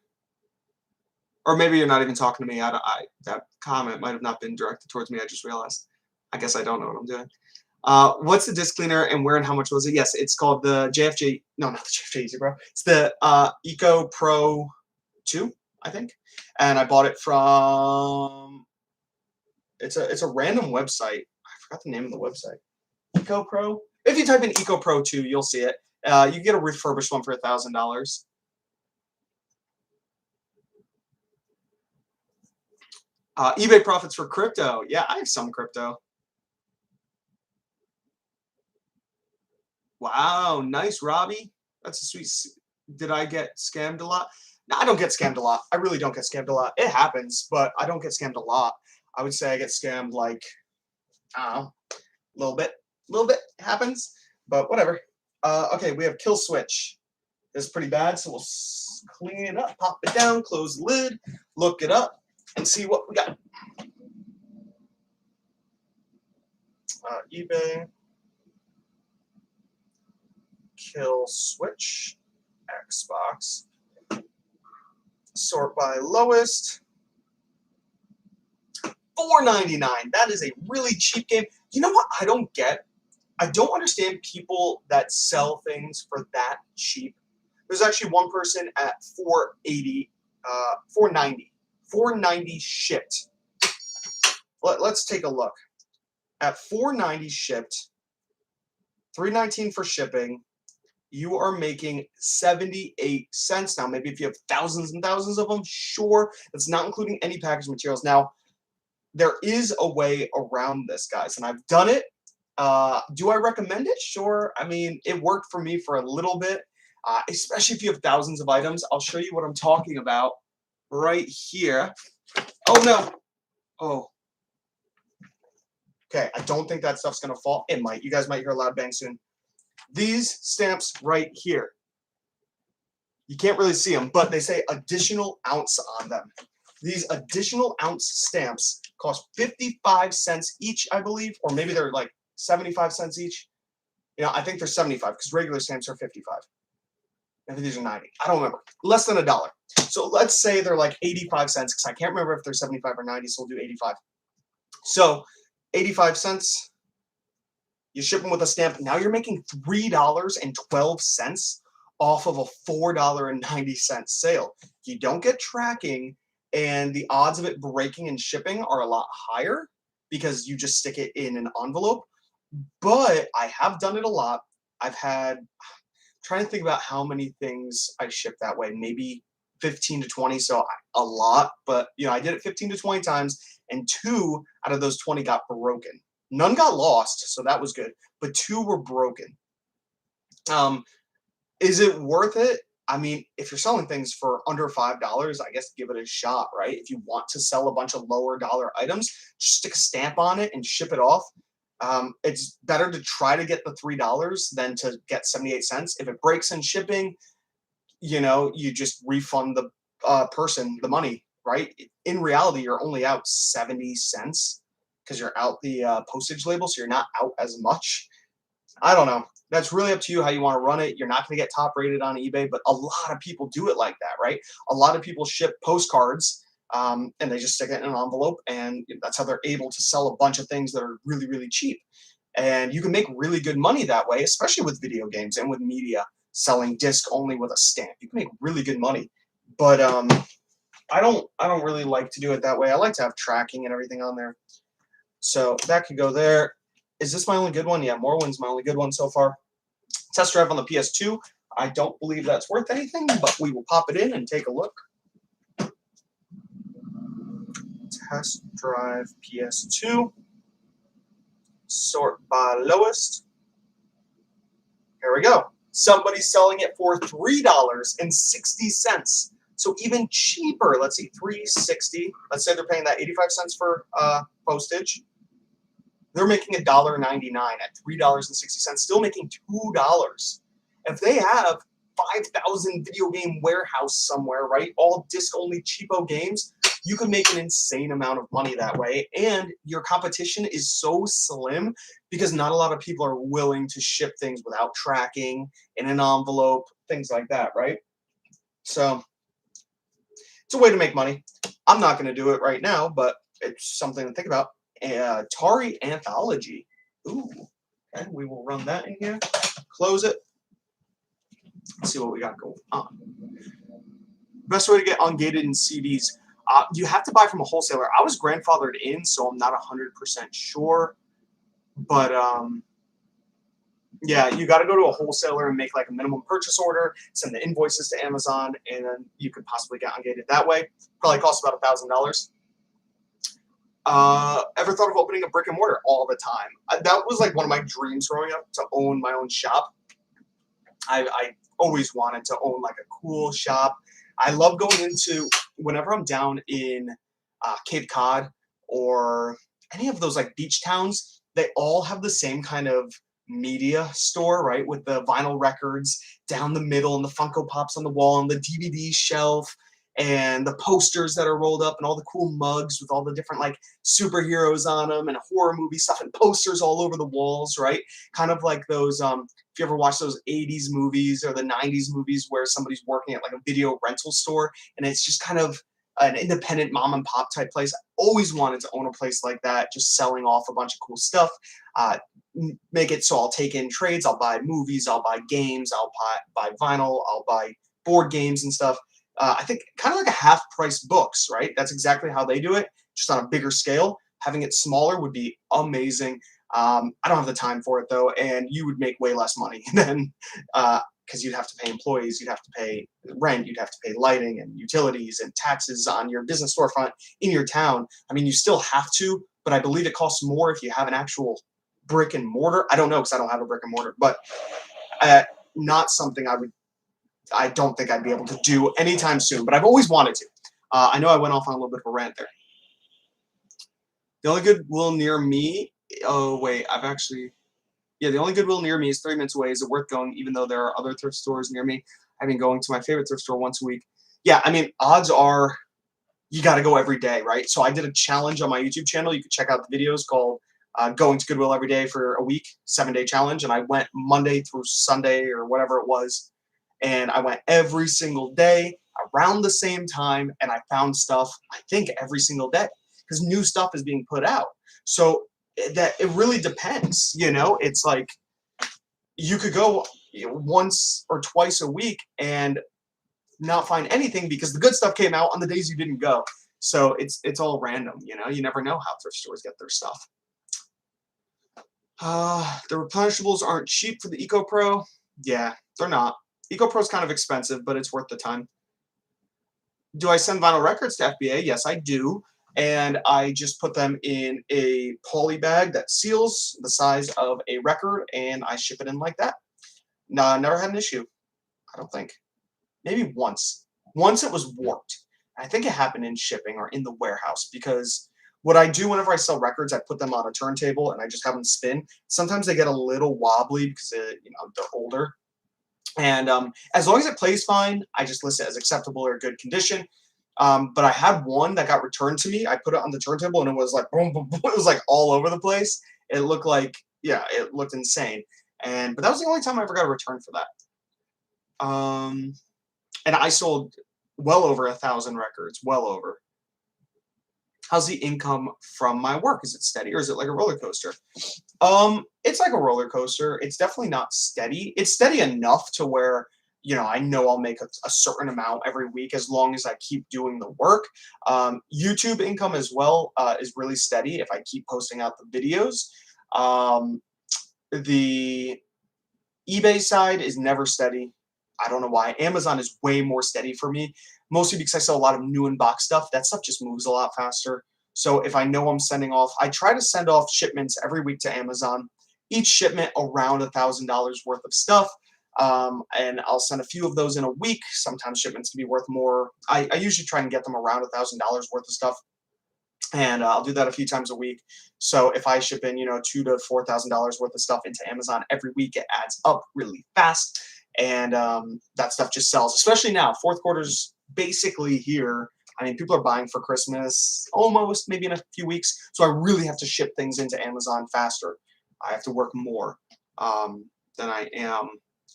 Or maybe you're not even talking to me. That comment might have not been directed towards me. I just realized. I guess I don't know what I'm doing. What's the disc cleaner, and where and how much was it? Yes, it's called the JFJ. No, not the JFJ Easy Pro. It's the Eco Pro 2, I think. And I bought it from. It's a random website. I forgot the name of the website. Eco Pro. If you type in Eco Pro 2, you'll see it. You get a refurbished one for $1,000. eBay profits for crypto. Yeah, I have some crypto. Wow, nice, Robbie. That's a sweet. Did I get scammed a lot? No, I don't get scammed a lot. I really don't get scammed a lot. It happens, but I don't get scammed a lot. I would say I get scammed like, I don't know, a little bit. A little bit happens, but whatever. Okay, we have Kill Switch. It's pretty bad, so we'll clean it up, pop it down, close the lid, look it up, and see what we got. eBay, kill switch, Xbox, sort by lowest, $4.99. That is a really cheap game. You know what I don't get? I don't understand people that sell things for that cheap. There's actually one person at $4.80, $4.90, $4.90 shipped. Let's take a look. At $4.90 shipped, $3.19 for shipping, you are making 78 cents. Now, maybe if you have thousands and thousands of them, sure. That's not including any packaging materials. Now, there is a way around this, guys, and I've done it. Do I recommend it? Sure. I mean, it worked for me for a little bit, especially if you have thousands of items. I'll show you what I'm talking about right here. Oh, no. Oh. Okay, I don't think that stuff's going to fall. It might. You guys might hear a loud bang soon. These stamps right here. You can't really see them, but they say additional ounce on them. These additional ounce stamps cost 55 cents each, I believe, or maybe they're like 75 cents each. You know, I think they're 75 because regular stamps are 55. Maybe these are 90. I don't remember. Less than $1. So let's say they're like 85 cents because I can't remember if they're 75 or 90, so we'll do 85. So 85 cents. You ship them with a stamp. Now you're making $3.12 off of a $4.90 sale. You don't get tracking, and the odds of it breaking and shipping are a lot higher because you just stick it in an envelope. But I have done it a lot. I'm trying to think about how many things I ship that way. Maybe 15 to 20, so a lot. But you know, I did it 15 to 20 times, and 2 out of those 20 got broken. None got lost, so that was good. But 2 were broken. Is it worth it? I mean, if you're selling things for under $5, I guess give it a shot, right? If you want to sell a bunch of lower dollar items, just stick a stamp on it and ship it off. It's better to try to get the $3 than to get 78 cents. If it breaks in shipping, you know, you just refund the person the money, right? In reality, you're only out 70 cents because you're out the postage label, so you're not out as much. I don't know. That's really up to you how you want to run it. You're not going to get top rated on eBay, but a lot of people do it like that, right? A lot of people ship postcards and they just stick it in an envelope, and that's how they're able to sell a bunch of things that are really, really cheap. And you can make really good money that way, especially with video games and with media, selling disc only with a stamp. You can make really good money. But I don't really like to do it that way. I like to have tracking and everything on there. So that could go there. Is this my only good one? Yeah, Morwin's my only good one so far. Test drive on the PS2. I don't believe that's worth anything, but we will pop it in and take a look. Test drive PS2. Sort by lowest. Here we go. Somebody's selling it for $3.60. So even cheaper. Let's see, $3.60. Let's say they're paying that 85 cents for postage. They're making $1.99 at $3.60, still making $2. If they have 5,000 video game warehouse somewhere, right, all disc-only cheapo games, you can make an insane amount of money that way. And your competition is so slim because not a lot of people are willing to ship things without tracking, in an envelope, things like that, right? So it's a way to make money. I'm not going to do it right now, but it's something to think about. Atari Anthology. Ooh, and we will run that in here. Close it. Let's see what we got going on. Best way to get ungated in CDs. You have to buy from a wholesaler. I was grandfathered in, so I'm not 100% sure. But yeah, you got to go to a wholesaler and make like a minimum purchase order, send the invoices to Amazon, and then you could possibly get ungated that way. Probably costs about $1,000. Ever thought of opening a brick and mortar? All the time. That was like one of my dreams growing up, to own my own shop. I always wanted to own like a cool shop. I love going into, whenever I'm down in Cape Cod or any of those like beach towns, they all have the same kind of media store, right? With the vinyl records down the middle and the Funko Pops on the wall and the DVD shelf. and the posters that are rolled up and all the cool mugs with all the different like superheroes on them and horror movie stuff and posters all over the walls, right? Kind of like those if you ever watch those 80s movies or the 90s movies where somebody's working at like a video rental store and it's just kind of an independent mom and pop type place. I always wanted to own a place like that, just selling off a bunch of cool stuff. Make it so I'll take in trades, I'll buy movies, I'll buy games, I'll buy vinyl, I'll buy board games and stuff. I think kind of like a half price books, right? That's exactly how they do it, just on a bigger scale. Having it smaller would be amazing. I don't have the time for it though, and you would make way less money than because you'd have to pay employees, you'd have to pay rent, you'd have to pay lighting and utilities and taxes on your business storefront in your town. I mean, you still have to, but I believe it costs more if you have an actual brick and mortar. I don't know because I don't have a brick and mortar, but not something I don't think I'd be able to do anytime soon, but I've always wanted to. I know I went off on a little bit of a rant there. The only Goodwill near me, oh wait, the only Goodwill near me is 3 minutes away. Is it worth going even though there are other thrift stores near me? I've been going to my favorite thrift store once a week. Yeah, I mean, odds are you got to go every day, right? So I did a challenge on my YouTube channel. You can check out the videos called going to Goodwill every day for a week, 7-day challenge. And I went Monday through Sunday or whatever it was. And I went every single day around the same time. And I found stuff, I think, every single day because new stuff is being put out. So that it really depends, you know? It's like you could go once or twice a week and not find anything because the good stuff came out on the days you didn't go. So it's all random, you know? You never know how thrift stores get their stuff. The replenishables aren't cheap for the EcoPro. Yeah, they're not. EcoPro is kind of expensive, but it's worth the time. Do I send vinyl records to FBA? Yes, I do. And I just put them in a poly bag that seals the size of a record, and I ship it in like that. No, never had an issue. I don't think. Maybe once. Once it was warped. I think it happened in shipping or in the warehouse because what I do whenever I sell records, I put them on a turntable and I just have them spin. Sometimes they get a little wobbly because they're older. And as long as it plays fine, I just list it as acceptable or good condition. But I had one that got returned to me. I put it on the turntable and it was like boom, boom, boom. It was like all over the place. It looked like, yeah, it looked insane. But that was the only time I ever got a return for that. And I sold well over 1,000 records, well over. How's the income from my work? Is it steady or is it like a roller coaster? It's like a roller coaster. It's definitely not steady. It's steady enough to where, I know I'll make a certain amount every week as long as I keep doing the work. YouTube income as well is really steady if I keep posting out the videos. The eBay side is never steady. I don't know why. Amazon is way more steady for me, mostly because I sell a lot of new in-box stuff. That stuff just moves a lot faster. So if I know I'm sending off, I try to send off shipments every week to Amazon. Each shipment around $1,000 worth of stuff. And I'll send a few of those in a week. Sometimes shipments can be worth more. I usually try and get them around $1,000 worth of stuff. And I'll do that a few times a week. So if I ship in, $2,000 to $4,000 worth of stuff into Amazon every week, it adds up really fast. And that stuff just sells, especially now. Fourth quarter's basically here. I mean, people are buying for Christmas almost, maybe in a few weeks. So I really have to ship things into Amazon faster. I have to work more than I am.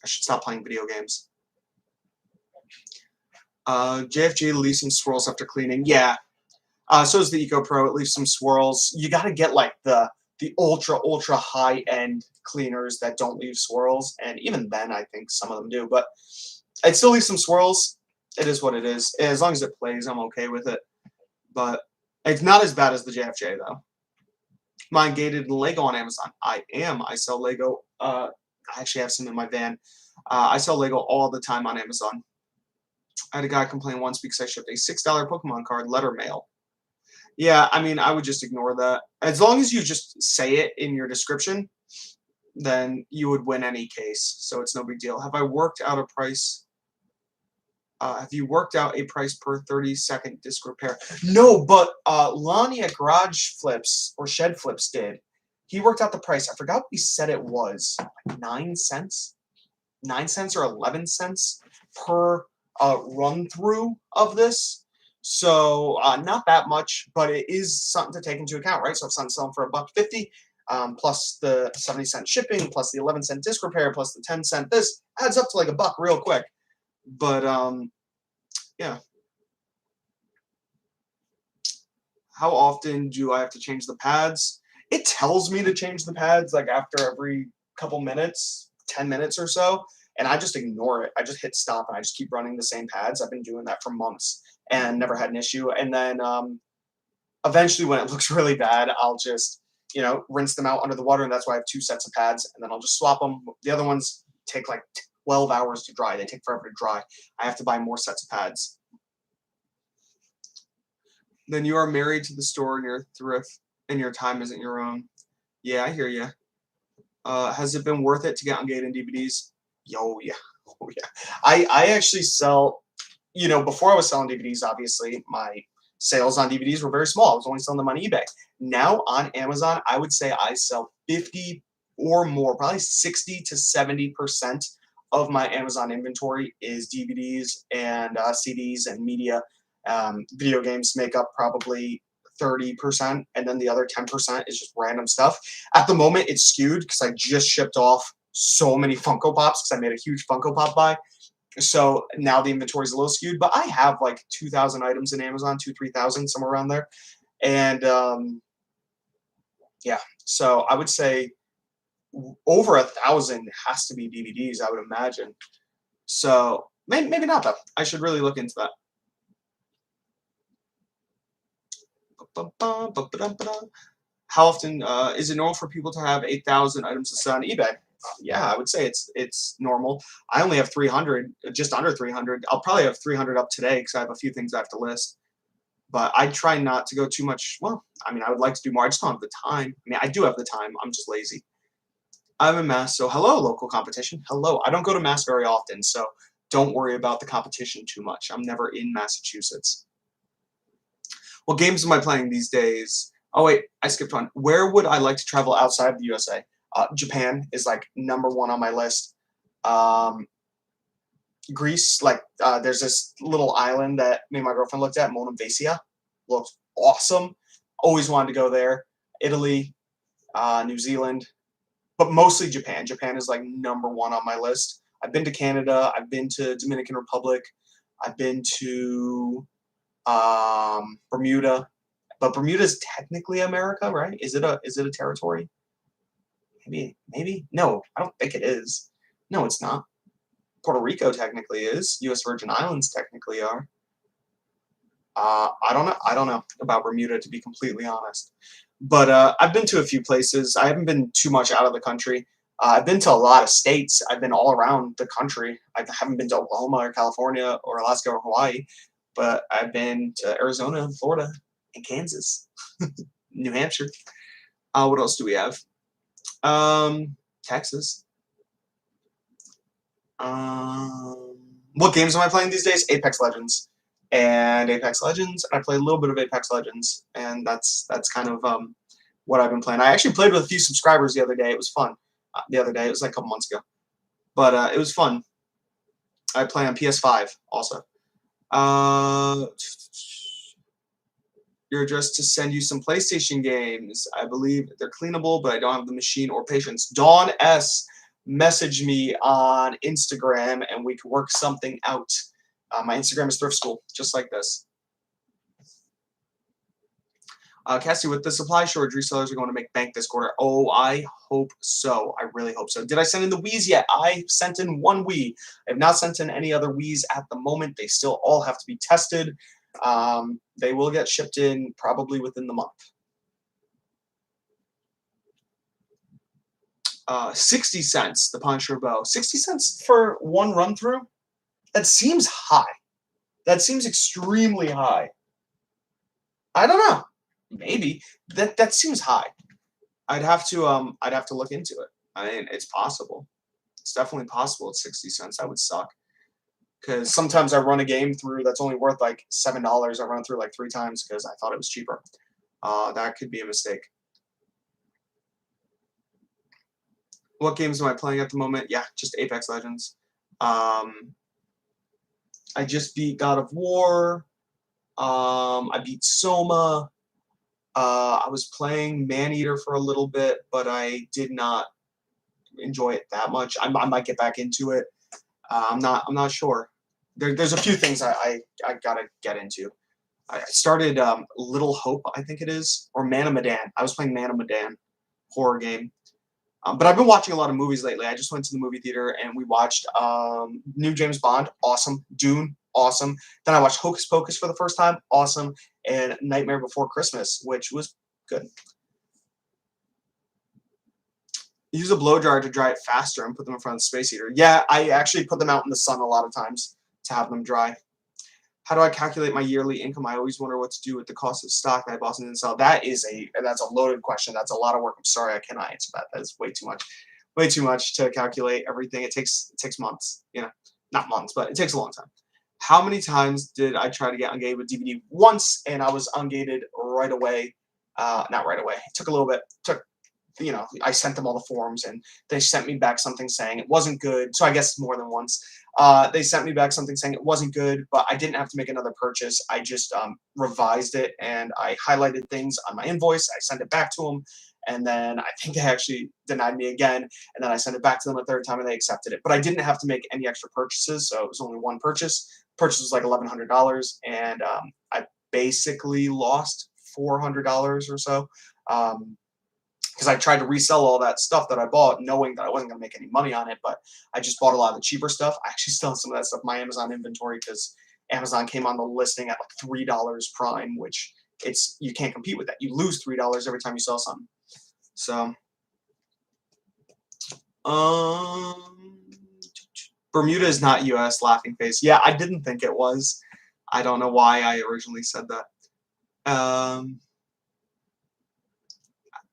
I should stop playing video games. JFG leaves some swirls after cleaning. Yeah. So is the EcoPro. It leaves some swirls. You got to get like the ultra high-end cleaners that don't leave swirls. And even then, I think some of them do. But it still leaves some swirls. It is what it is. As long as it plays, I'm okay with it. But it's not as bad as the JFJ, though. Mine gated Lego on Amazon. I am. I sell Lego. I actually have some in my van. I sell Lego all the time on Amazon. I had a guy complain once because I shipped a $6 Pokemon card letter mail. Yeah, I mean, I would just ignore that. As long as you just say it in your description, then you would win any case. So it's no big deal. Have I worked out a price? Have you worked out a price per 30-second disc repair? No, but Lonnie at Garage Flips or Shed Flips did. He worked out the price. I forgot what he said it was. Like 9 cents? 9 cents or 11 cents per run through of this. So not that much, but it is something to take into account, right? So if something's selling for $1.50, plus the 70-cent shipping, plus the 11-cent disc repair, plus the 10-cent this, adds up to like $1 real quick. But yeah. How often do I have to change the pads? It tells me to change the pads like after every couple minutes, 10 minutes or so, and I just ignore it. I just hit stop and I just keep running the same pads. I've been doing that for months and never had an issue. And then eventually when it looks really bad, I'll just, rinse them out under the water, and that's why I have 2 sets of pads, and then I'll just swap them. The other ones take like 12 hours to dry. They take forever to dry. I have to buy more sets of pads. Then you are married to the store and your thrift and your time isn't your own. Yeah, I hear you. Has it been worth it to get on Gate and DVDs? Yo, yeah. Oh, yeah. I actually sell, before I was selling DVDs, obviously, my sales on DVDs were very small. I was only selling them on eBay. Now on Amazon, I would say I sell 50 or more, probably 60 to 70% of my Amazon inventory is DVDs and CDs and media. Video games make up probably 30%, and then the other 10% is just random stuff. At the moment, it's skewed because I just shipped off so many Funko Pops because I made a huge Funko Pop buy. So now the inventory is a little skewed, but I have like 2,000 items in Amazon, 3,000, somewhere around there. And yeah, so I would say over 1,000 has to be DVDs, I would imagine. So maybe not though. I should really look into that. How often is it normal for people to have 8,000 items to sell on eBay? Yeah, I would say it's normal. I only have 300, just under 300. I'll probably have 300 up today because I have a few things I have to list. But I try not to go too much. Well, I mean, I would like to do more. I just don't have the time. I mean, I do have the time. I'm just lazy. I'm in Mass, so hello, local competition. Hello. I don't go to Mass very often, so don't worry about the competition too much. I'm never in Massachusetts. What games am I playing these days? Oh, wait, I skipped one. Where would I like to travel outside of the USA? Japan is like #1 on my list. Greece, like there's this little island that me and my girlfriend looked at, Monemvasia. Looks awesome. Always wanted to go there. Italy, New Zealand, but mostly Japan. Japan is like #1 on my list. I've been to Canada. I've been to Dominican Republic. I've been to Bermuda, but Bermuda is technically America, right? Is it a territory? Maybe. No, I don't think it is. No, it's not. Puerto Rico technically is. U.S. Virgin Islands technically are. I don't know. I don't know about Bermuda, to be completely honest. But I've been to a few places. I haven't been too much out of the country. I've been to a lot of states. I've been all around the country. I haven't been to Oklahoma or California or Alaska or Hawaii, but I've been to Arizona and Florida and Kansas, New Hampshire. What else do we have? Texas. What games am I playing these days? Apex Legends. And Apex Legends. I play a little bit of Apex Legends, and that's kind of what I've been playing. I actually played with a few subscribers the other day. It was fun. The other day, it was like a couple months ago, but it was fun. I play on PS5 also. Your address to send you some PlayStation games. I believe they're cleanable, but I don't have the machine or patience. Dawn S messaged me on Instagram, and we could work something out. My Instagram is Thrift School, just like this. Cassie, with the supply shortage, resellers are going to make bank this quarter. Oh, I hope so. I really hope so. Did I send in the Wii's yet? I sent in one Wii. I have not sent in any other Wii's at the moment. They still all have to be tested. They will get shipped in probably within the month. 60 cents, the Punisher bow. 60 cents for one run through? That seems high. That seems extremely high. I don't know. Maybe that seems high. I'd have to look into it. I mean, it's possible. It's definitely possible at 60 cents. That would suck. Because sometimes I run a game through that's only worth like $7. I run through like 3 times because I thought it was cheaper. That could be a mistake. What games am I playing at the moment? Yeah, just Apex Legends. I just beat God of War. I beat Soma. I was playing Maneater for a little bit, but I did not enjoy it that much. I might get back into it. I'm not sure. There's a few things I gotta get into. I started Little Hope, I think it is, or Man of Medan. I was playing Man of Medan, horror game. But I've been watching a lot of movies lately. I just went to the movie theater and we watched new James Bond, awesome. Dune, awesome. Then I watched Hocus Pocus for the first time, awesome. And Nightmare Before Christmas, which was good. Use a blow dryer to dry it faster and put them in front of the space heater. Yeah, I actually put them out in the sun a lot of times to have them dry. How do I calculate my yearly income? I always wonder what to do with the cost of stock that Boston didn't sell. That's a loaded question. That's a lot of work. I'm sorry I cannot answer that. That is way too much. Way too much to calculate everything. It takes months. You know, not months, but it takes a long time. How many times did I try to get ungated with DVD? Once, and I was ungated right away. Not right away. It took a little bit. I sent them all the forms, and they sent me back something saying it wasn't good. So I guess more than once. They sent me back something saying it wasn't good, but I didn't have to make another purchase. I just revised it, and I highlighted things on my invoice. I sent it back to them, and then I think they actually denied me again, and then I sent it back to them a third time, and they accepted it. But I didn't have to make any extra purchases, so it was only one purchase. Purchase was like $1,100, and I basically lost $400 or so. Because I tried to resell all that stuff that I bought, knowing that I wasn't going to make any money on it, but I just bought a lot of the cheaper stuff. I actually still have some of that stuff in my Amazon inventory because Amazon came on the listing at like $3 Prime, which you can't compete with that. You lose $3 every time you sell something. So, Bermuda is not U.S. Laughing face. Yeah, I didn't think it was. I don't know why I originally said that.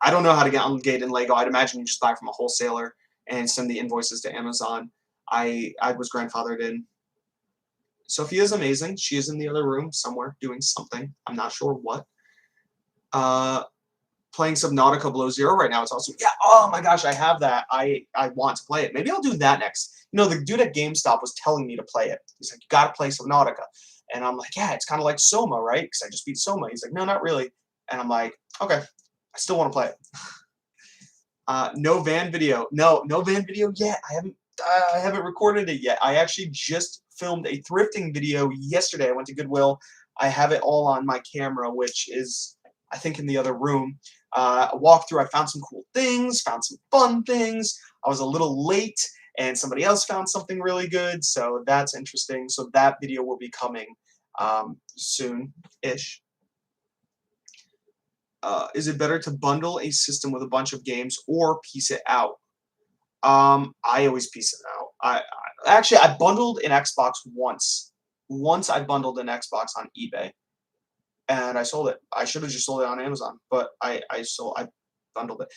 I don't know how to get ungated in Lego. I'd imagine you just buy from a wholesaler and send the invoices to Amazon. I was grandfathered in. Sophia is amazing. She is in the other room somewhere doing something. I'm not sure what. Playing Subnautica Below Zero right now. It's awesome. Yeah, oh my gosh, I have that. I want to play it. Maybe I'll do that next. You know, the dude at GameStop was telling me to play it. He's like, you got to play Subnautica. And I'm like, yeah, it's kind of like Soma, right? Because I just beat Soma. He's like, no, not really. And I'm like, okay. I still want to play it. No van video. No van video yet. I haven't recorded it yet. I actually just filmed a thrifting video yesterday. I went to Goodwill. I have it all on my camera, which is, I think, in the other room. I walked through. I found some cool things, found some fun things. I was a little late, and somebody else found something really good, so that's interesting. So that video will be coming soon-ish. Is it better to bundle a system with a bunch of games or piece it out? I always piece it out. I bundled an Xbox once. Once I bundled an Xbox on eBay, and I sold it. I should have just sold it on Amazon, but I bundled it.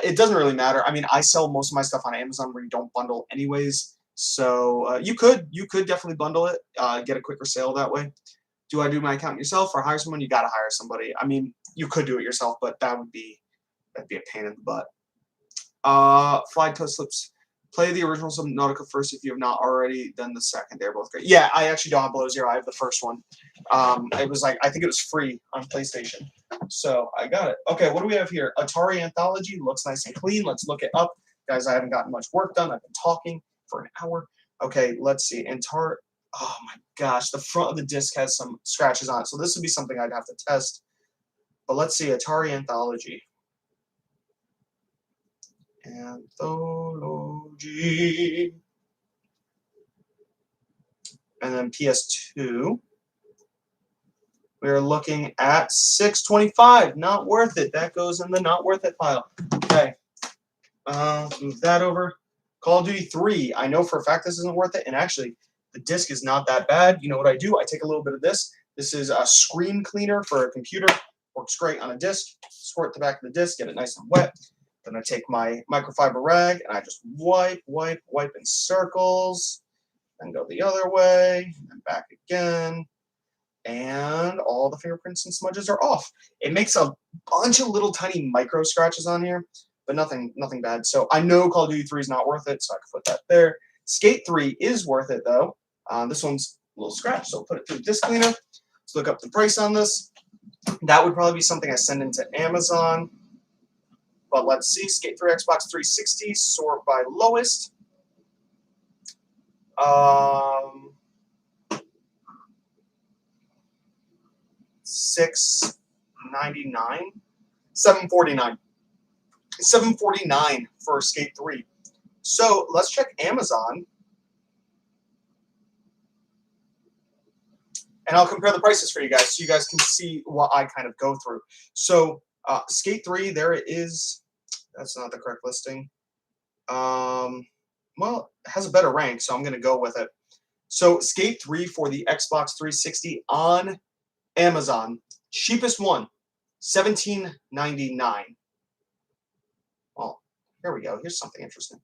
It doesn't really matter. I mean, I sell most of my stuff on Amazon where you don't bundle anyways. So you could definitely bundle it, get a quicker sale that way. Do I do my account yourself or hire someone? You got to hire somebody. I mean, you could do it yourself, but that'd be a pain in the butt. Fly Toe Slips. Play the original Subnautica first if you have not already. Then the second. They're both great. Yeah, I actually don't have Below Zero. I have the first one. It was like, I think it was free on PlayStation, so I got it. Okay, what do we have here? Atari Anthology looks nice and clean. Let's look it up, guys. I haven't gotten much work done. I've been talking for an hour. Okay, let's see. Oh my gosh, the front of the disc has some scratches on it, so this would be something I'd have to test. But let's see, Atari Anthology. Anthology. And then PS2. We're looking at $625. Not worth it. That goes in the not worth it pile. Okay. Move that over. Call of Duty 3. I know for a fact this isn't worth it, and actually, the disc is not that bad. You know what I do? I take a little bit of this. This is a screen cleaner for a computer. Works great on a disc. Squirt the back of the disc, get it nice and wet. Then I take my microfiber rag and I just wipe in circles. Then go the other way, and then back again. And all the fingerprints and smudges are off. It makes a bunch of little tiny micro scratches on here, but nothing bad. So I know Call of Duty 3 is not worth it, so I can put that there. Skate 3 is worth it, though. This one's little scratch. So put it through disc cleaner. Let's look up the price on this. That would probably be something I send into Amazon. But let's see. Skate 3 Xbox 360, sort by lowest. $6.99, $7.49, $7.49 for Skate 3. So let's check Amazon, and I'll compare the prices for you guys so you guys can see what I kind of go through. So Skate 3, there it is. That's not the correct listing. Well, it has a better rank, so I'm going to go with it. So Skate 3 for the Xbox 360 on Amazon, cheapest one, $17.99. Well, here we go. Here's something interesting.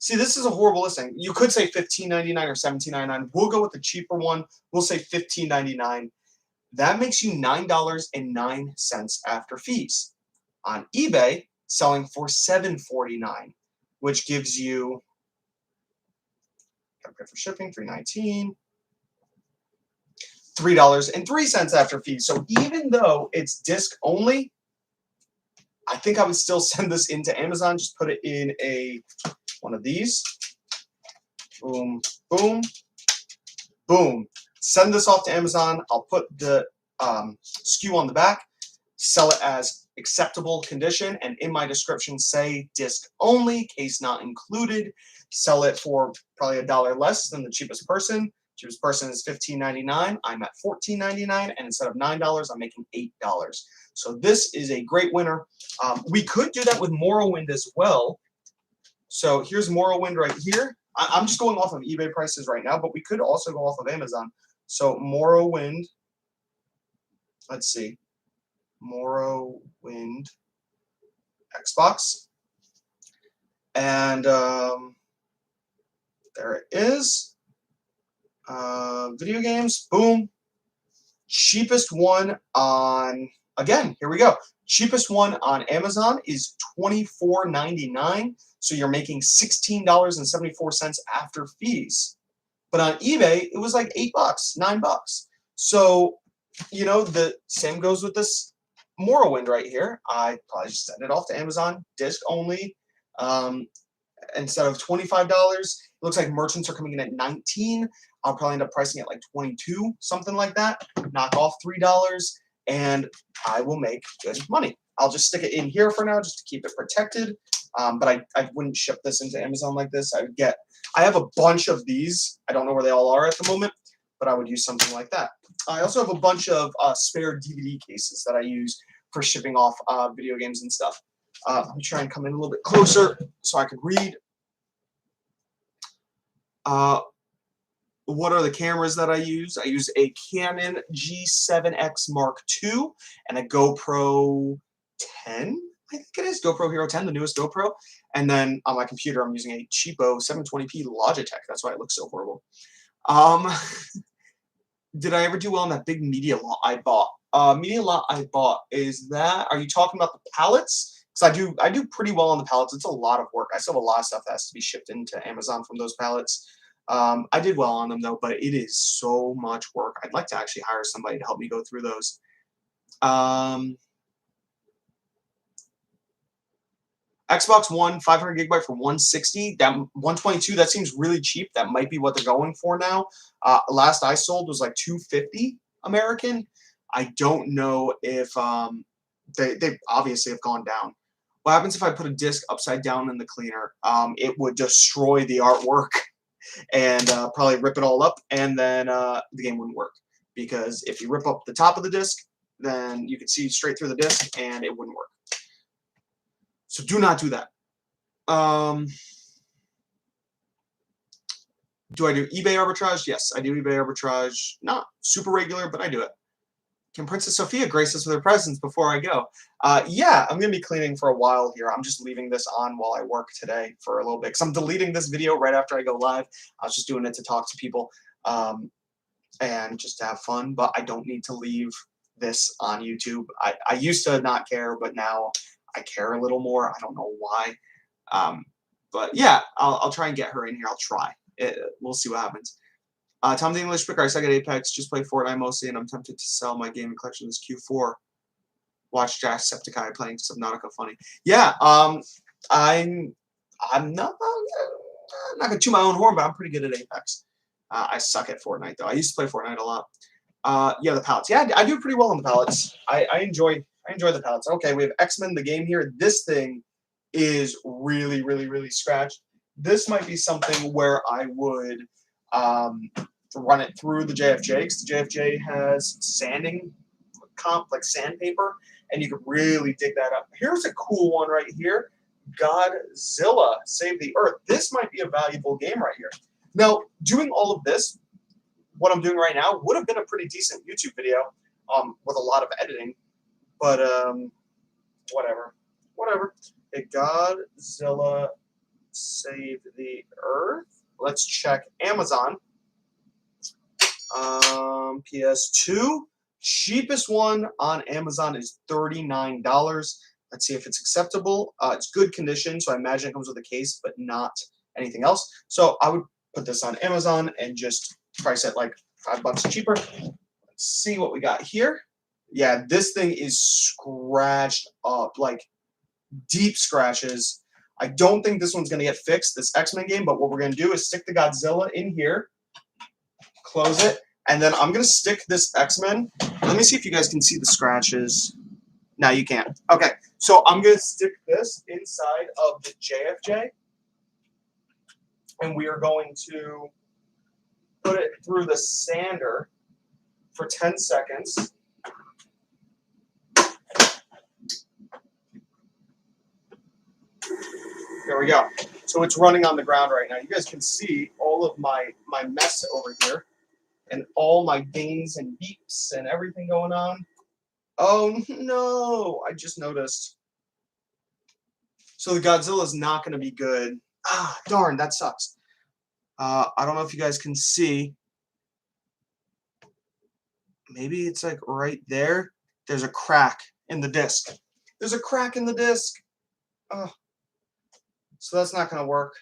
See, this is a horrible listing. You could say $15.99 or $17.99. We'll go with the cheaper one. We'll say $15.99. That makes you $9.09 after fees. On eBay, selling for $7.49, which gives you, gotta pay for shipping, $3.19. $3.03 after fees. So even though it's disc only, I think I would still send this into Amazon. Just put it in one of these. Boom, boom, boom. Send this off to Amazon. I'll put the SKU on the back, sell it as acceptable condition, and in my description say disc only, case not included. Sell it for probably $1 less than the cheapest person. Cheapest person is $15.99. I'm at $14.99, and instead of $9, I'm making $8. So this is a great winner. We could do that with Morrowind as well. So here's Morrowind right here. I'm just going off of eBay prices right now, but we could also go off of Amazon. So Morrowind, let's see, Morrowind Xbox, and there it is. Video games, boom. Cheapest one on, again, here we go. Cheapest one on Amazon is $24.99. So you're making $16.74 after fees. But on eBay, it was like $8, $9. So, you know, the same goes with this Morrowind right here. I probably just send it off to Amazon, disc only. Instead of $25, it looks like merchants are coming in at $19. I'll probably end up pricing it like $22, something like that. Knock off $3, and I will make good money. I'll just stick it in here for now just to keep it protected. But I wouldn't ship this into Amazon like this. I have a bunch of these. I don't know where they all are at the moment, but I would use something like that. I also have a bunch of spare DVD cases that I use for shipping off video games and stuff. Let me try and come in a little bit closer so I could read. What are the cameras that I use? I use a Canon G7X Mark II and a GoPro 10, I think it is, GoPro Hero 10, the newest GoPro. And then on my computer, I'm using a cheapo 720p Logitech. That's why it looks so horrible. Did I ever do well on that big media lot I bought? Media lot I bought, are you talking about the pallets? Because I do pretty well on the pallets. It's a lot of work. I still have a lot of stuff that has to be shipped into Amazon from those pallets. I did well on them though, but it is so much work. I'd like to actually hire somebody to help me go through those. Xbox One, 500 gigabyte for $160. That $122, that seems really cheap. That might be what they're going for now. Last I sold was like $250 American. I don't know if they obviously have gone down. What happens if I put a disc upside down in the cleaner? It would destroy the artwork and probably rip it all up, and then the game wouldn't work. Because if you rip up the top of the disc, then you could see straight through the disc, and it wouldn't work. So do not do that. Do I do eBay arbitrage? Yes, I do eBay arbitrage. Not super regular, but I do it. Can Princess Sophia grace us with her presence before I go? Yeah, I'm going to be cleaning for a while here. I'm just leaving this on while I work today for a little bit. Because I'm deleting this video right after I go live. I was just doing it to talk to people and just to have fun. But I don't need to leave this on YouTube. I used to not care, but now I care a little more. I don't know why. But yeah, I'll try and get her in here. I'll try. We'll see what happens. Tom the English Picker, I suck at Apex, just play Fortnite mostly, and I'm tempted to sell my gaming collection this Q4. Watch Jacksepticeye playing Subnautica funny. Yeah, I'm not gonna toot my own horn, but I'm pretty good at Apex. I suck at Fortnite though. I used to play Fortnite a lot. Yeah, the pallets. Yeah, I do pretty well on the pallets. I enjoy the pallets. Okay, we have X-Men the game here. This thing is really, really, really scratched. This might be something where I would run it through the JFJ, because the JFJ has sanding comp, like sandpaper, and you can really dig that up. Here's a cool one right here. Godzilla Save the Earth. This might be a valuable game right here. Now, doing all of this, what I'm doing right now, would have been a pretty decent YouTube video with a lot of editing, but whatever. Hey, Godzilla Save the Earth. Let's check Amazon. PS2. Cheapest one on Amazon is $39. Let's see if it's acceptable. It's good condition, so I imagine it comes with a case, but not anything else. So I would put this on Amazon and just price it like $5 cheaper. Let's see what we got here. Yeah, this thing is scratched up, like deep scratches. I don't think this one's going to get fixed, this X-Men game, but what we're going to do is stick the Godzilla in here, close it, and then I'm going to stick this X-Men. Let me see if you guys can see the scratches. No, you can't. Okay, so I'm going to stick this inside of the JFJ, and we are going to put it through the sander for 10 seconds. There we go. So it's running on the ground right now. You guys can see all of my mess over here and all my dings and beeps and everything going on. Oh no, I just noticed. So the Godzilla is not going to be good. Ah, darn, that sucks. I don't know if you guys can see. Maybe it's like right there. There's a crack in the disc. There's a crack in the disc. Oh. So that's not going to work.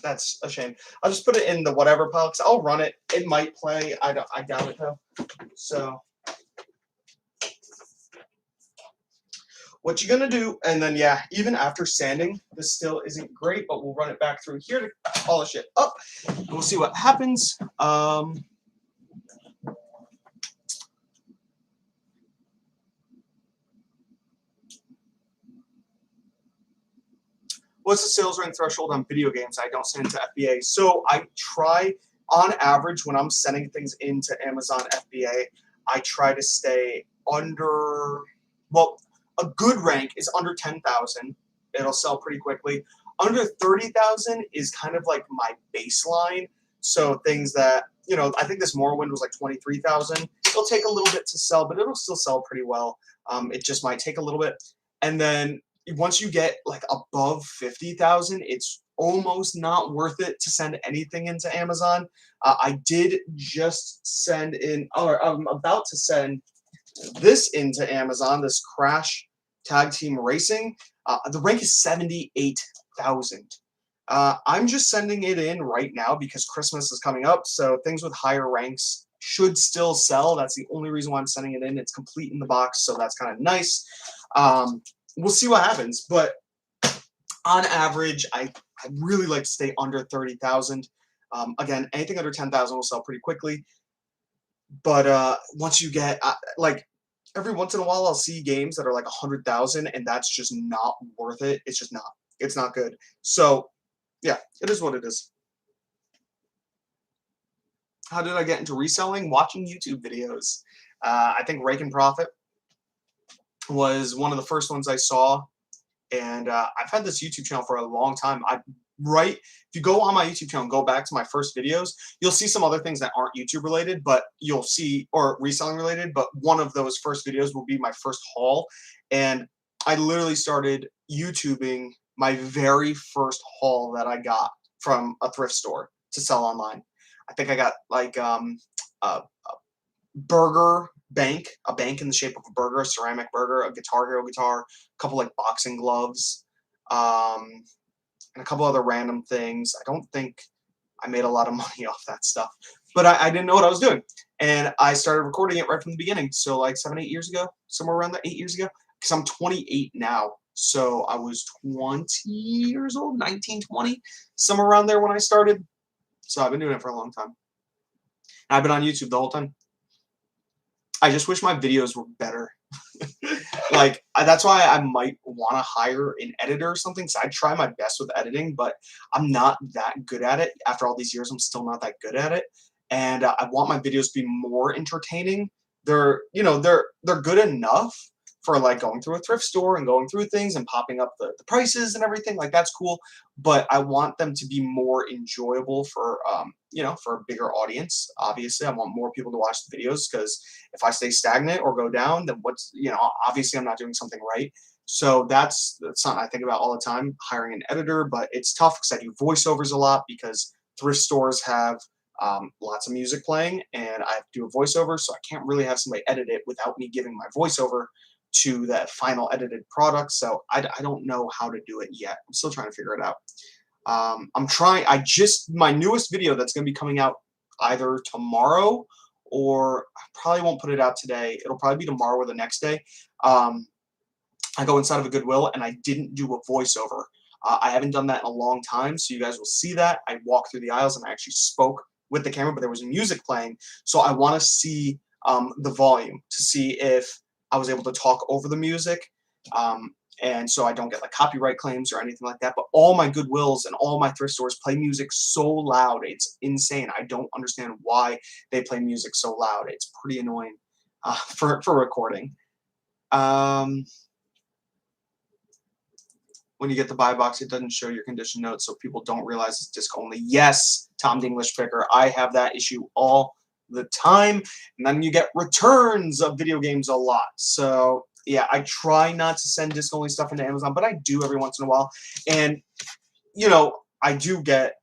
That's a shame. I'll just put it in the whatever pile, because I'll run it. It might play. I doubt it though. So what you're gonna do, and then yeah, even after sanding, this still isn't great, but we'll run it back through here to polish it up, and we'll see what happens. What's the sales rank threshold on video games I don't send to FBA? So I try, on average, when I'm sending things into Amazon FBA, I try to stay under, well, a good rank is under 10,000. It'll sell pretty quickly. Under 30,000 is kind of like my baseline. So things that, you know, I think this Morrowind was like 23,000. It'll take a little bit to sell, but it'll still sell pretty well. It just might take a little bit. And then once you get like above 50,000, it's almost not worth it to send anything into Amazon. I did just send in, or I'm about to send this into Amazon, this Crash Tag Team Racing. The rank is 78,000. I'm just sending it in right now because Christmas is coming up, so things with higher ranks should still sell. That's the only reason why I'm sending it in. It's complete in the box, so that's kind of nice. We'll see what happens, but on average, I really like to stay under 30,000. Again, anything under 10,000 will sell pretty quickly. But once you get like every once in a while, I'll see games that are like 100,000, and that's just not worth it. It's just not. It's not good. So yeah, it is what it is. How did I get into reselling? Watching YouTube videos. I think Rake and Profit was one of the first ones I saw, and I've had this YouTube channel for a long time. If you go on my YouTube channel and go back to my first videos, you'll see some other things that aren't YouTube related, but you'll see, or reselling related, but one of those first videos will be my first haul. And I literally started YouTubing my very first haul that I got from a thrift store to sell online. I think I got like a burger bank, a bank in the shape of a burger, a ceramic burger, a Guitar Hero guitar, a couple like boxing gloves, and a couple other random things. I don't think I made a lot of money off that stuff, but I didn't know what I was doing. And I started recording it right from the beginning. So like 7, 8 years ago, somewhere around that 8 years ago, because I'm 28 now. So I was 20 years old, 19, 20, somewhere around there when I started. So I've been doing it for a long time. And I've been on YouTube the whole time. I just wish my videos were better. Like, that's why I might want to hire an editor or something. So I try my best with editing, but I'm not that good at it. After all these years, I'm still not that good at it. And I want my videos to be more entertaining. They're, you know, they're good enough for like going through a thrift store and going through things and popping up the prices and everything. Like that's cool, but I want them to be more enjoyable for you know, for a bigger audience. Obviously, I want more people to watch the videos, because if I stay stagnant or go down, then what's, you know, obviously I'm not doing something right. So that's something I think about all the time, hiring an editor. But it's tough because I do voiceovers a lot, because thrift stores have lots of music playing and I have to do a voiceover, so I can't really have somebody edit it without me giving my voiceover to that final edited product. So I don't know how to do it yet. I'm still trying to figure it out. I'm trying. My newest video that's going to be coming out either tomorrow, or I probably won't put it out today. It'll probably be tomorrow or the next day. Um, I go inside of a Goodwill and I didn't do a voiceover. I haven't done that in a long time, so you guys will see that. I walked through the aisles and I actually spoke with the camera, but there was music playing. So I want to see the volume to see if I was able to talk over the music. And so I don't get like copyright claims or anything like that. But all my Goodwills and all my thrift stores play music so loud. It's insane. I don't understand why they play music so loud. It's pretty annoying for recording. When you get the buy box, it doesn't show your condition notes, so people don't realize it's disc only. Yes, Tom the English Picker, I have that issue all the time. And then you get returns of video games a lot. So yeah, I try not to send disc only stuff into Amazon, but I do every once in a while. And you know, I do get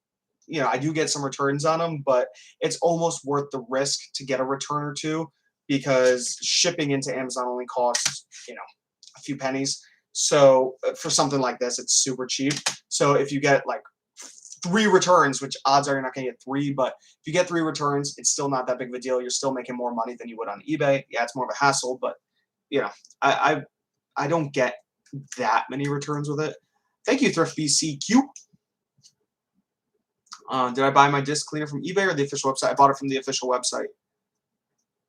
some returns on them, but it's almost worth the risk to get a return or two, because shipping into Amazon only costs, you know, a few pennies. So for something like this, it's super cheap. So if you get like 3 returns, which odds are you're not going to get 3, but if you get 3 returns, it's still not that big of a deal. You're still making more money than you would on eBay. Yeah, it's more of a hassle, but you know, I don't get that many returns with it. Thank you, Thrift BCQ. Did I buy my disc cleaner from eBay or the official website? I bought it from the official website.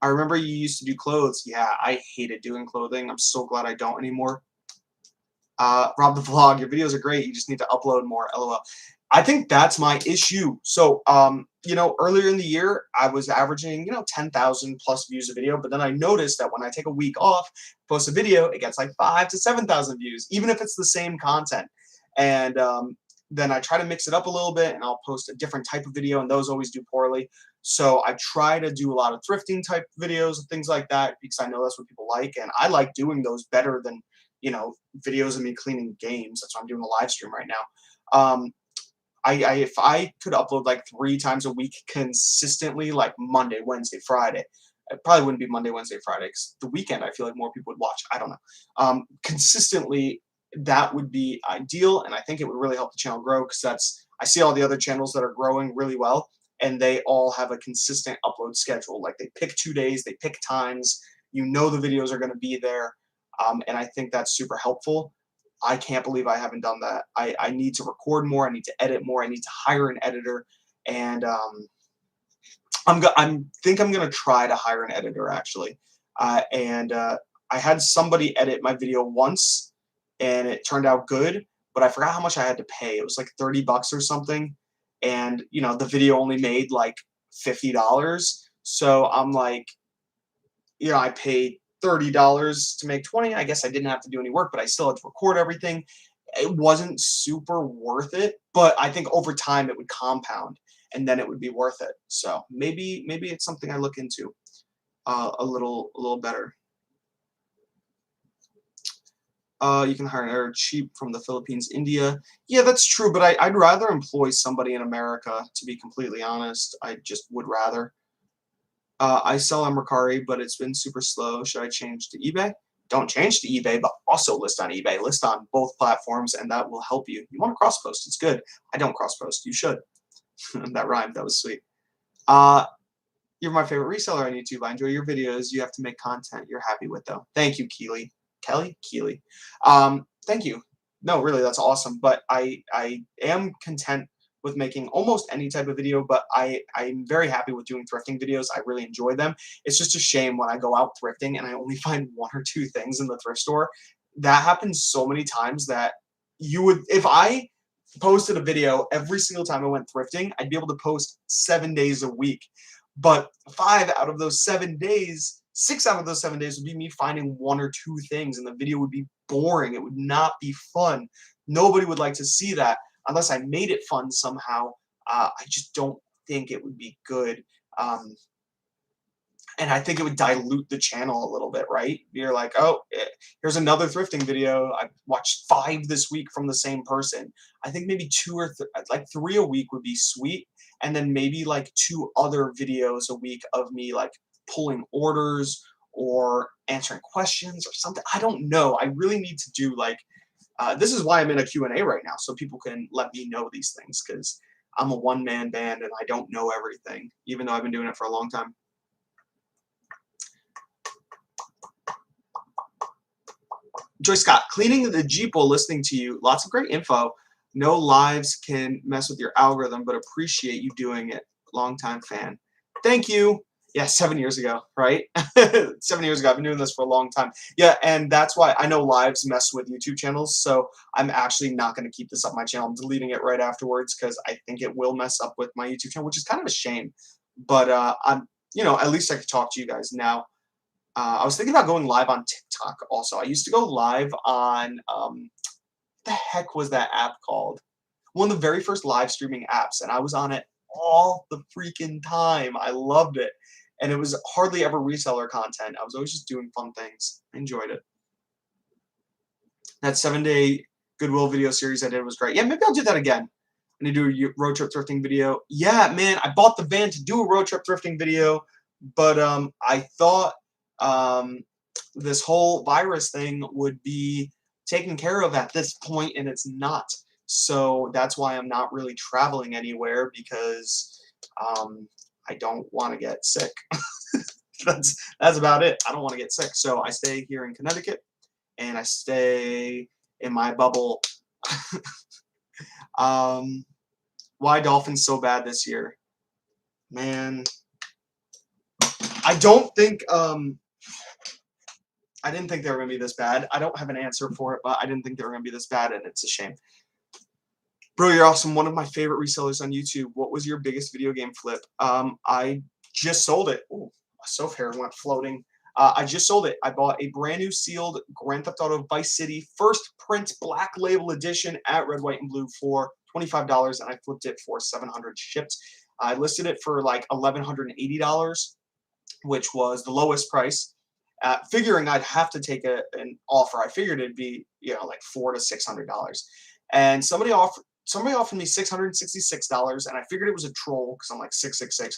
I remember you used to do clothes. Yeah, I hated doing clothing. I'm so glad I don't anymore. Rob the Vlog, your videos are great. You just need to upload more. LOL. I think that's my issue. So, you know, earlier in the year, I was averaging, you know, 10,000 plus views a video. But then I noticed that when I take a week off, post a video, it gets like 5,000 to 7,000 views, even if it's the same content. And then I try to mix it up a little bit, and I'll post a different type of video, and those always do poorly. So I try to do a lot of thrifting type videos and things like that, because I know that's what people like. And I like doing those better than, you know, videos of me cleaning games. That's why I'm doing a live stream right now. If I could upload like 3 times a week consistently, like Monday, Wednesday, Friday, it probably wouldn't be Monday, Wednesday, Friday, because the weekend I feel like more people would watch. I don't know. Consistently, that would be ideal, and I think it would really help the channel grow, because I see all the other channels that are growing really well, and they all have a consistent upload schedule. Like they pick 2 days, they pick times. You know the videos are going to be there. And I think that's super helpful. I can't believe I haven't done that. I need to record more. I need to edit more. I need to hire an editor. And I think I'm going to try to hire an editor, actually. I had somebody edit my video once, and it turned out good, but I forgot how much I had to pay. It was like 30 bucks or something. And, you know, the video only made like $50. So I'm like, you know, I paid $30 to make 20. I guess I didn't have to do any work, but I still had to record everything. It wasn't super worth it, but I think over time it would compound, and then it would be worth it. So maybe it's something I look into a little better. You can hire an editor cheap from the Philippines, India. Yeah, that's true, but I'd rather employ somebody in America, to be completely honest. I just would rather. I sell Mercari, but it's been super slow. Should I change to eBay? don't change to eBay, but also list on eBay. List on both platforms, and that will help you. You want to cross post? It's good. I don't cross post. You should. That rhymed. That was sweet. You're my favorite reseller on YouTube. I enjoy your videos. You have to make content you're happy with, though. Thank you, Keely. Kelly? Keely. Thank you. No, really, that's awesome. But I am content with making almost any type of video, but I'm very happy with doing thrifting videos. I really enjoy them. It's just a shame when I go out thrifting and I only find 1 or 2 things in the thrift store. That happens so many times that you would, if I posted a video every single time I went thrifting, I'd be able to post 7 days a week. But 5 out of those 7 days, 6 out of those 7 days would be me finding 1 or 2 things, and the video would be boring. It would not be fun. Nobody would like to see that unless I made it fun somehow. I just don't think it would be good. And I think it would dilute the channel a little bit, right? You're like, oh, here's another thrifting video. I watched 5 this week from the same person. I think maybe 2 or like 3 a week would be sweet. And then maybe like 2 other videos a week of me like pulling orders or answering questions or something. I don't know. I really need to do like, this is why I'm in a Q&A right now, so people can let me know these things, because I'm a one-man band and I don't know everything, even though I've been doing it for a long time. Joy Scott, cleaning the Jeep while listening to you. Lots of great info. No lives can mess with your algorithm, but appreciate you doing it. Longtime fan. Thank you. Yeah, 7 years ago, right? 7 years ago. I've been doing this for a long time. Yeah, and that's why I know lives mess with YouTube channels, so I'm actually not going to keep this up my channel. I'm deleting it right afterwards because I think it will mess up with my YouTube channel, which is kind of a shame. But I'm, at least I could talk to you guys now. I was thinking about going live on TikTok also. I used to go live on, what the heck was that app called? One of the very first live streaming apps, and I was on it all the freaking time. I loved it. And it was hardly ever reseller content. I was always just doing fun things. I enjoyed it. That 7-day Goodwill video series I did was great. Yeah, maybe I'll do that again. I need to do a road trip thrifting video. Yeah, man, I bought the van to do a road trip thrifting video, but I thought this whole virus thing would be taken care of at this point, and it's not. So that's why I'm not really traveling anywhere, because I don't want to get sick. that's about it. I don't want to get sick. So I stay here in Connecticut, and I stay in my bubble. Why Dolphins so bad this year? Man, I don't think I didn't think they were going to be this bad. I don't have an answer for it, but I didn't think they were going to be this bad, and it's a shame. Bro, you're awesome. One of my favorite resellers on YouTube. What was your biggest video game flip? I just sold it. Ooh, my soap hair went floating. I just sold it. I bought a brand new sealed Grand Theft Auto Vice City first print black label edition at Red, White, and Blue for $25, and I flipped it for $700 shipped. I listed it for like $1,180, which was the lowest price. Figuring I'd have to take an offer. I figured it'd be like $400 to $600, and somebody offered me $666, and I figured it was a troll because I'm like 666.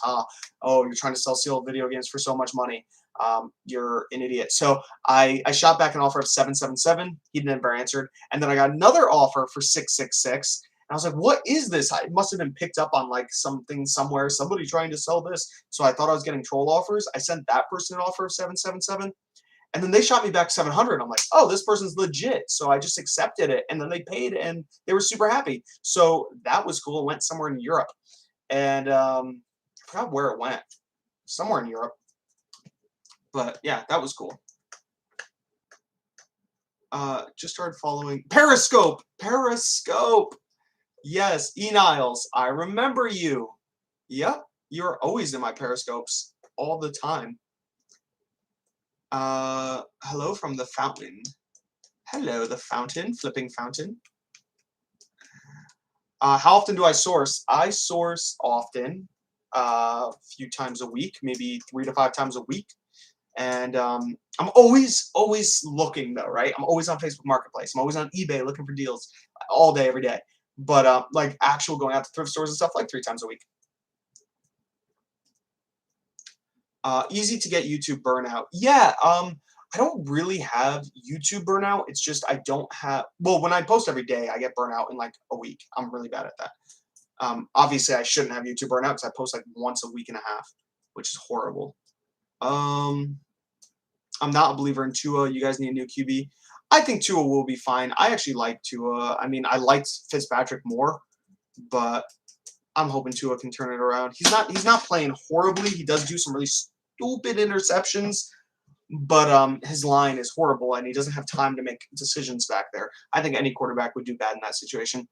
Oh, you're trying to sell sealed video games for so much money. You're an idiot. So I shot back an offer of $777. He never answered, and then I got another offer for $666. And I was like, what is this? It must have been picked up on like something somewhere, somebody trying to sell this. So I thought I was getting troll offers. I sent that person an offer of $777. And then they shot me back $700. I'm like, oh, this person's legit. So I just accepted it. And then they paid, and they were super happy. So that was cool. It went somewhere in Europe. And I forgot where it went. Somewhere in Europe. But yeah, that was cool. Just started following Periscope. Periscope. Yes, E. Niles, I remember you. Yep, you're always in my Periscopes all the time. Hello from the fountain. Hello, the fountain, flipping fountain. How often do I source? I source often, a few times a week, maybe 3 to 5 times a week. And I'm always looking, though, right? I'm always on Facebook Marketplace. I'm always on eBay looking for deals all day, every day. But like actual going out to thrift stores and stuff, like 3 times a week. Easy to get YouTube burnout. Yeah, I don't really have YouTube burnout. It's just I don't have. Well, when I post every day, I get burnout in like a week. I'm really bad at that. Obviously, I shouldn't have YouTube burnout because I post like once a week and a half, which is horrible. Um, I'm not a believer in Tua. You guys need a new QB. I think Tua will be fine. I actually like Tua. I mean, I liked Fitzpatrick more, but I'm hoping Tua can turn it around. He's not playing horribly. He does do some really stupid interceptions, but his line is horrible and he doesn't have time to make decisions back there. I think any quarterback would do bad in that situation.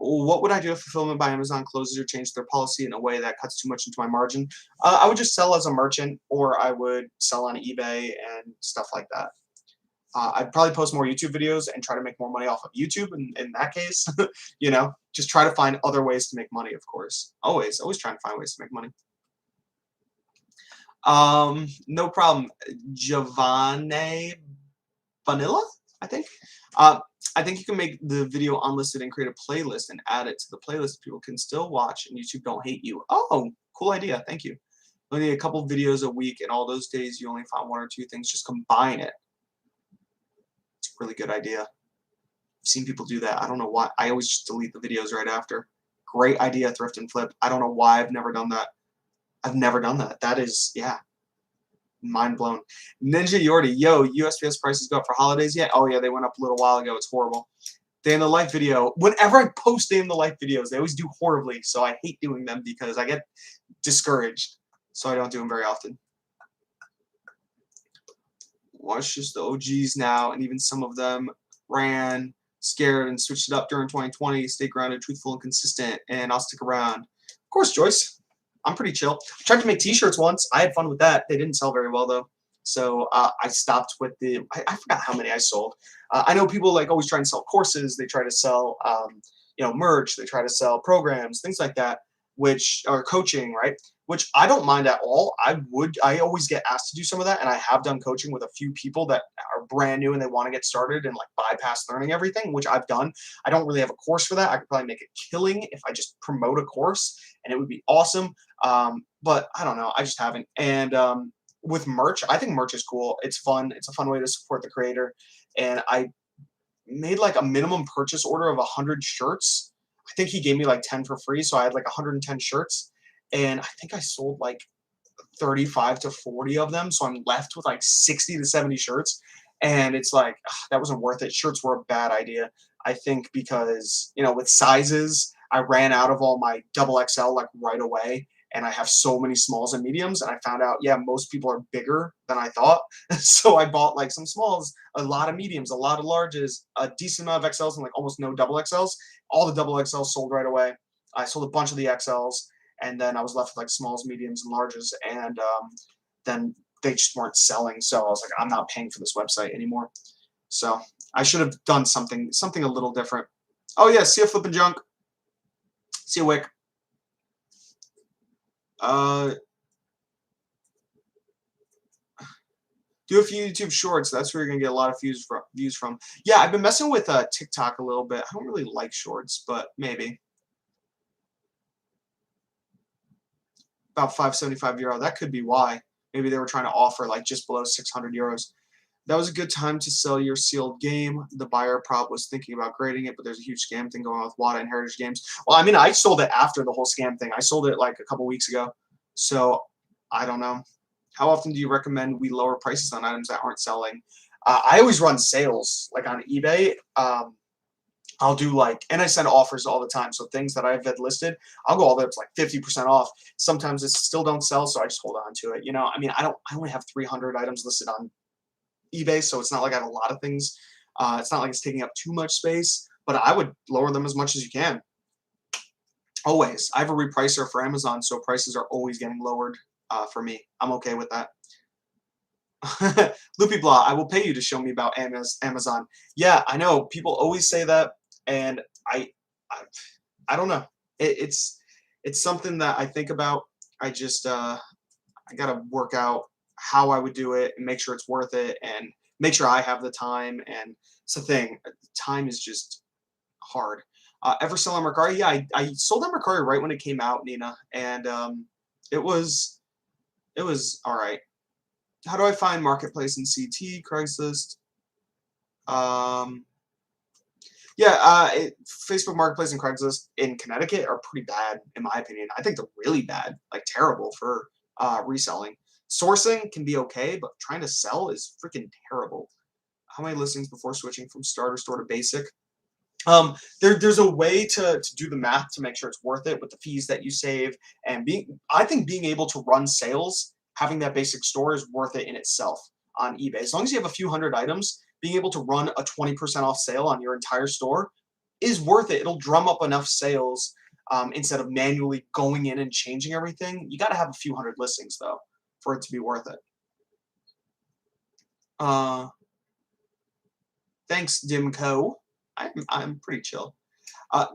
What would I do if Fulfillment by Amazon closes or changes their policy in a way that cuts too much into my margin? I would just sell as a merchant, or I would sell on eBay and stuff like that. I'd probably post more YouTube videos and try to make more money off of YouTube. In that case, just try to find other ways to make money. Of course, always trying to find ways to make money. No problem, Giovanni Vanilla, I think. I think you can make the video unlisted and create a playlist and add it to the playlist. People can still watch and YouTube don't hate you. Oh, cool idea. Thank you. Only a couple videos a week, and all those days you only found one or two things. Just combine it. It's a really good idea. I've seen people do that. I don't know why. I always just delete the videos right after. Great idea, Thrift and Flip. I don't know why I've never done that. I've never done that. That is, yeah, mind blown. Ninja Yordi, yo, USPS prices go up for holidays yet? Oh yeah, they went up a little while ago. It's horrible. Day in the life video. Whenever I post day in the life videos, they always do horribly. So I hate doing them because I get discouraged. So I don't do them very often. Watch just the OGs now, and even some of them ran scared and switched it up during 2020. Stay grounded, truthful, and consistent, and I'll stick around. Of course, Joyce. I'm pretty chill. I tried to make t-shirts once. I had fun with that. They didn't sell very well, though. So I stopped with the – I forgot how many I sold. I know people like always try and sell courses. They try to sell, merch. They try to sell programs, things like that, which are coaching, right? Which I don't mind at all. I always get asked to do some of that, and I have done coaching with a few people that are brand new and they want to get started and like bypass learning everything, which I've done. I don't really have a course for that. I could probably make a killing if I just promote a course, and it would be awesome. But I don't know. I just haven't. And with merch, I think merch is cool. It's fun. It's a fun way to support the creator. And I made like a minimum purchase order of 100 shirts. I think he gave me like 10 for free, so I had like 110 shirts. And I think I sold like 35 to 40 of them. So I'm left with like 60 to 70 shirts. And it's like, that wasn't worth it. Shirts were a bad idea. I think because, with sizes, I ran out of all my double XL like right away. And I have so many smalls and mediums. And I found out, yeah, most people are bigger than I thought. So I bought like some smalls, a lot of mediums, a lot of larges, a decent amount of XLs, and like almost no double XLs. All the double XLs sold right away. I sold a bunch of the XLs. And then I was left with like smalls, mediums, and larges, and then they just weren't selling. So I was like, I'm not paying for this website anymore. So I should have done something a little different. Oh yeah, see you flipping junk. See you Wick. Do a few YouTube shorts. That's where you're gonna get a lot of views from. Yeah, I've been messing with TikTok a little bit. I don't really like shorts, but maybe. About 575 euro. That could be why. Maybe they were trying to offer like just below 600 euros. That was a good time to sell your sealed game. The buyer prop was thinking about grading it, but there's a huge scam thing going on with WATA and Heritage Games. Well, I mean, I sold it after the whole scam thing. I sold it like a couple weeks ago. So I don't know. How often do you recommend we lower prices on items that aren't selling? I always run sales like on eBay. I'll do like, and I send offers all the time. So things that I've had listed, I'll go all the way up to like 50% off. Sometimes it still don't sell, so I just hold on to it. I mean, I only have 300 items listed on eBay, so it's not like I have a lot of things. It's not like it's taking up too much space, but I would lower them as much as you can. Always. I have a repricer for Amazon, so prices are always getting lowered for me. I'm okay with that. Loopy Blah, I will pay you to show me about Amazon. Yeah, I know. People always say that. And I don't know. It's something that I think about. I just I gotta work out how I would do it and make sure it's worth it and make sure I have the time. And it's a thing. Time is just hard. Ever sell on Mercari? Yeah, I sold on Mercari right when it came out, Nina, and it was all right. How do I find Marketplace in CT, Craigslist? Facebook Marketplace and Craigslist in Connecticut are pretty bad, in my opinion. I think they're really bad, like terrible for reselling. Sourcing can be okay, but trying to sell is freaking terrible. How many listings before switching from starter store to basic? There's a way to do the math to make sure it's worth it with the fees that you save and I think being able to run sales, having that basic store is worth it in itself on eBay. As long as you have a few hundred items, being able to run a 20% off sale on your entire store is worth it. It'll drum up enough sales instead of manually going in and changing everything. You got to have a few hundred listings though for it to be worth it. Thanks, Dimco. I'm pretty chill.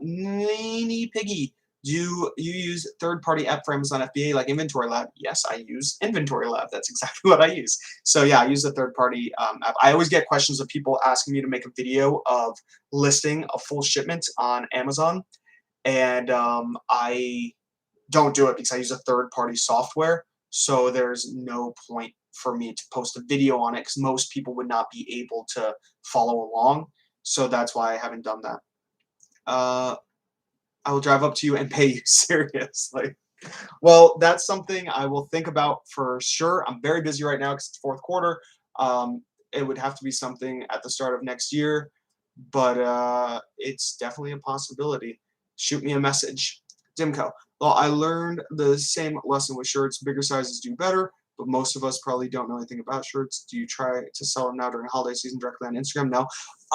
Nanny Piggy, do you use third-party app for Amazon FBA like Inventory Lab? Yes, I use Inventory Lab. That's exactly what I use. So yeah, I use a third-party app. I always get questions of people asking me to make a video of listing a full shipment on Amazon, and I don't do it because I use a third-party software. So there's no point for me to post a video on it because most people would not be able to follow along. So that's why I haven't done that. I will drive up to you and pay you. Seriously. Well, that's something I will think about for sure. I'm very busy right now because it's fourth quarter. It would have to be something at the start of next year, but it's definitely a possibility. Shoot me a message. Dimco. Well, I learned the same lesson with shirts. Bigger sizes do better, but most of us probably don't know anything about shirts. Do you try to sell them now during holiday season directly on Instagram? No.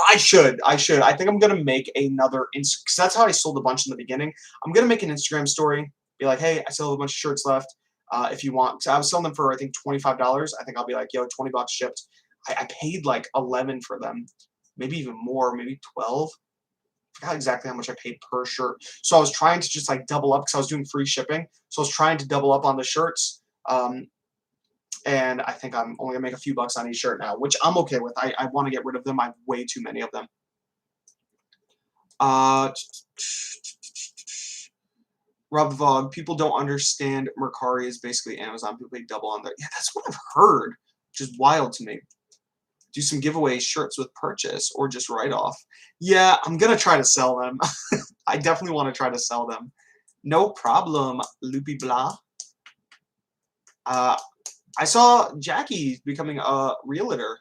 I should. I think I'm going to make another because that's how I sold a bunch in the beginning. I'm going to make an Instagram story. Be like, hey, I still have a bunch of shirts left. If you want. So I was selling them for, I think, $25. I think I'll be like, yo, $20 shipped. I paid like 11 for them. Maybe even more. Maybe 12. I forgot exactly how much I paid per shirt. So I was trying to just like double up because I was doing free shipping. So I was trying to double up on the shirts. And I think I'm only gonna make a few bucks on each shirt now, which I'm okay with. I want to get rid of them. I have way too many of them. Rob Vog, people don't understand Mercari is basically Amazon. People pay double on there. Yeah, that's what I've heard, which is wild to me. Do some giveaway shirts with purchase or just write off. Yeah, I'm gonna try to sell them. I definitely want to try to sell them. No problem, Loopy Blah. I saw Jackie becoming a realtor.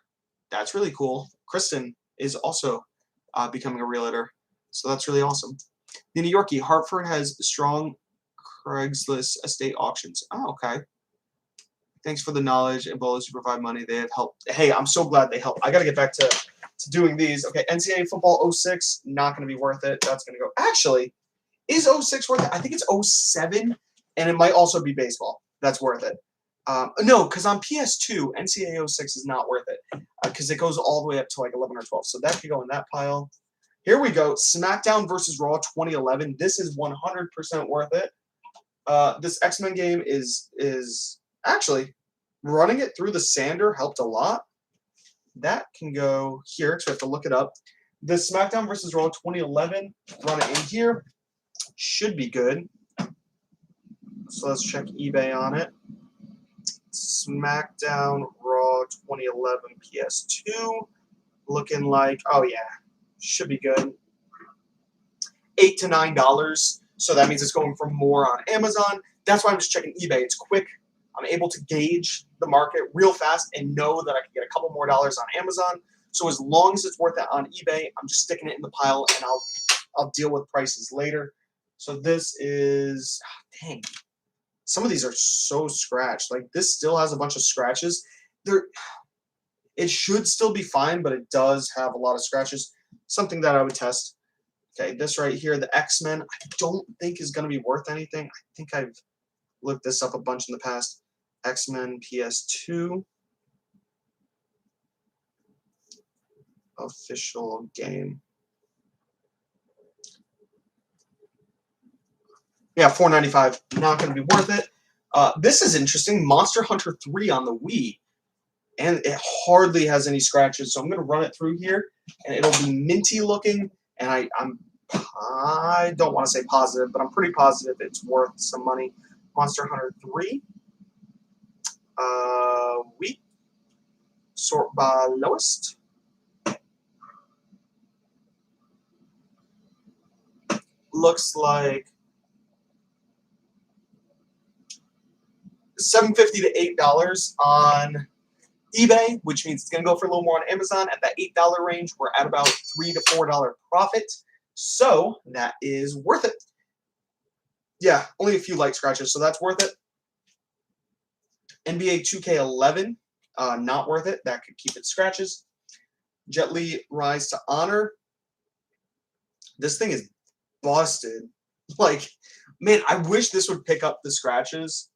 That's really cool. Kristen is also becoming a realtor. So that's really awesome. The New Yorkie, Hartford has strong Craigslist estate auctions. Oh, okay. Thanks for the knowledge and bolos who provide money. They have helped. Hey, I'm so glad they helped. I got to get back to doing these. Okay, NCAA football 06, not going to be worth it. That's going to go. Actually, is 06 worth it? I think it's 07, and it might also be baseball. That's worth it. No, because on PS2, NCAA 06 is not worth it because it goes all the way up to like 11 or 12. So that could go in that pile. Here we go. SmackDown versus Raw 2011. This is 100% worth it. This X-Men game is actually running it through the sander helped a lot. That can go here, so we have to look it up. The SmackDown versus Raw 2011, run it in here. Should be good. So let's check eBay on it. SmackDown Raw 2011 PS2. Looking like, oh yeah, should be good. $8 to $9. So that means it's going for more on Amazon. That's why I'm just checking eBay. It's quick. I'm able to gauge the market real fast and know that I can get a couple more dollars on Amazon. So as long as it's worth it on eBay, I'm just sticking it in the pile and I'll deal with prices later. So this is, dang. Some of these are so scratched. Like this still has a bunch of scratches. It should still be fine, but it does have a lot of scratches. Something that I would test. Okay, this right here, the X-Men, I don't think is going to be worth anything. I think I've looked this up a bunch in the past. X-Men PS2. Official game. Yeah, $4.95. Not going to be worth it. This is interesting. Monster Hunter 3 on the Wii. And it hardly has any scratches. So I'm going to run it through here. And it'll be minty looking. And I don't want to say positive, but I'm pretty positive it's worth some money. Monster Hunter 3. Wii. Sort by lowest. Looks like $7.50 to $8 on eBay, which means it's going to go for a little more on Amazon at that $8 range. We're at about $3 to $4 profit, so that is worth it. Yeah, only a few light scratches, so that's worth it. NBA 2K11, not worth it. That could keep its scratches. Jet Li Rise to Honor. This thing is busted. Like, man, I wish this would pick up the scratches.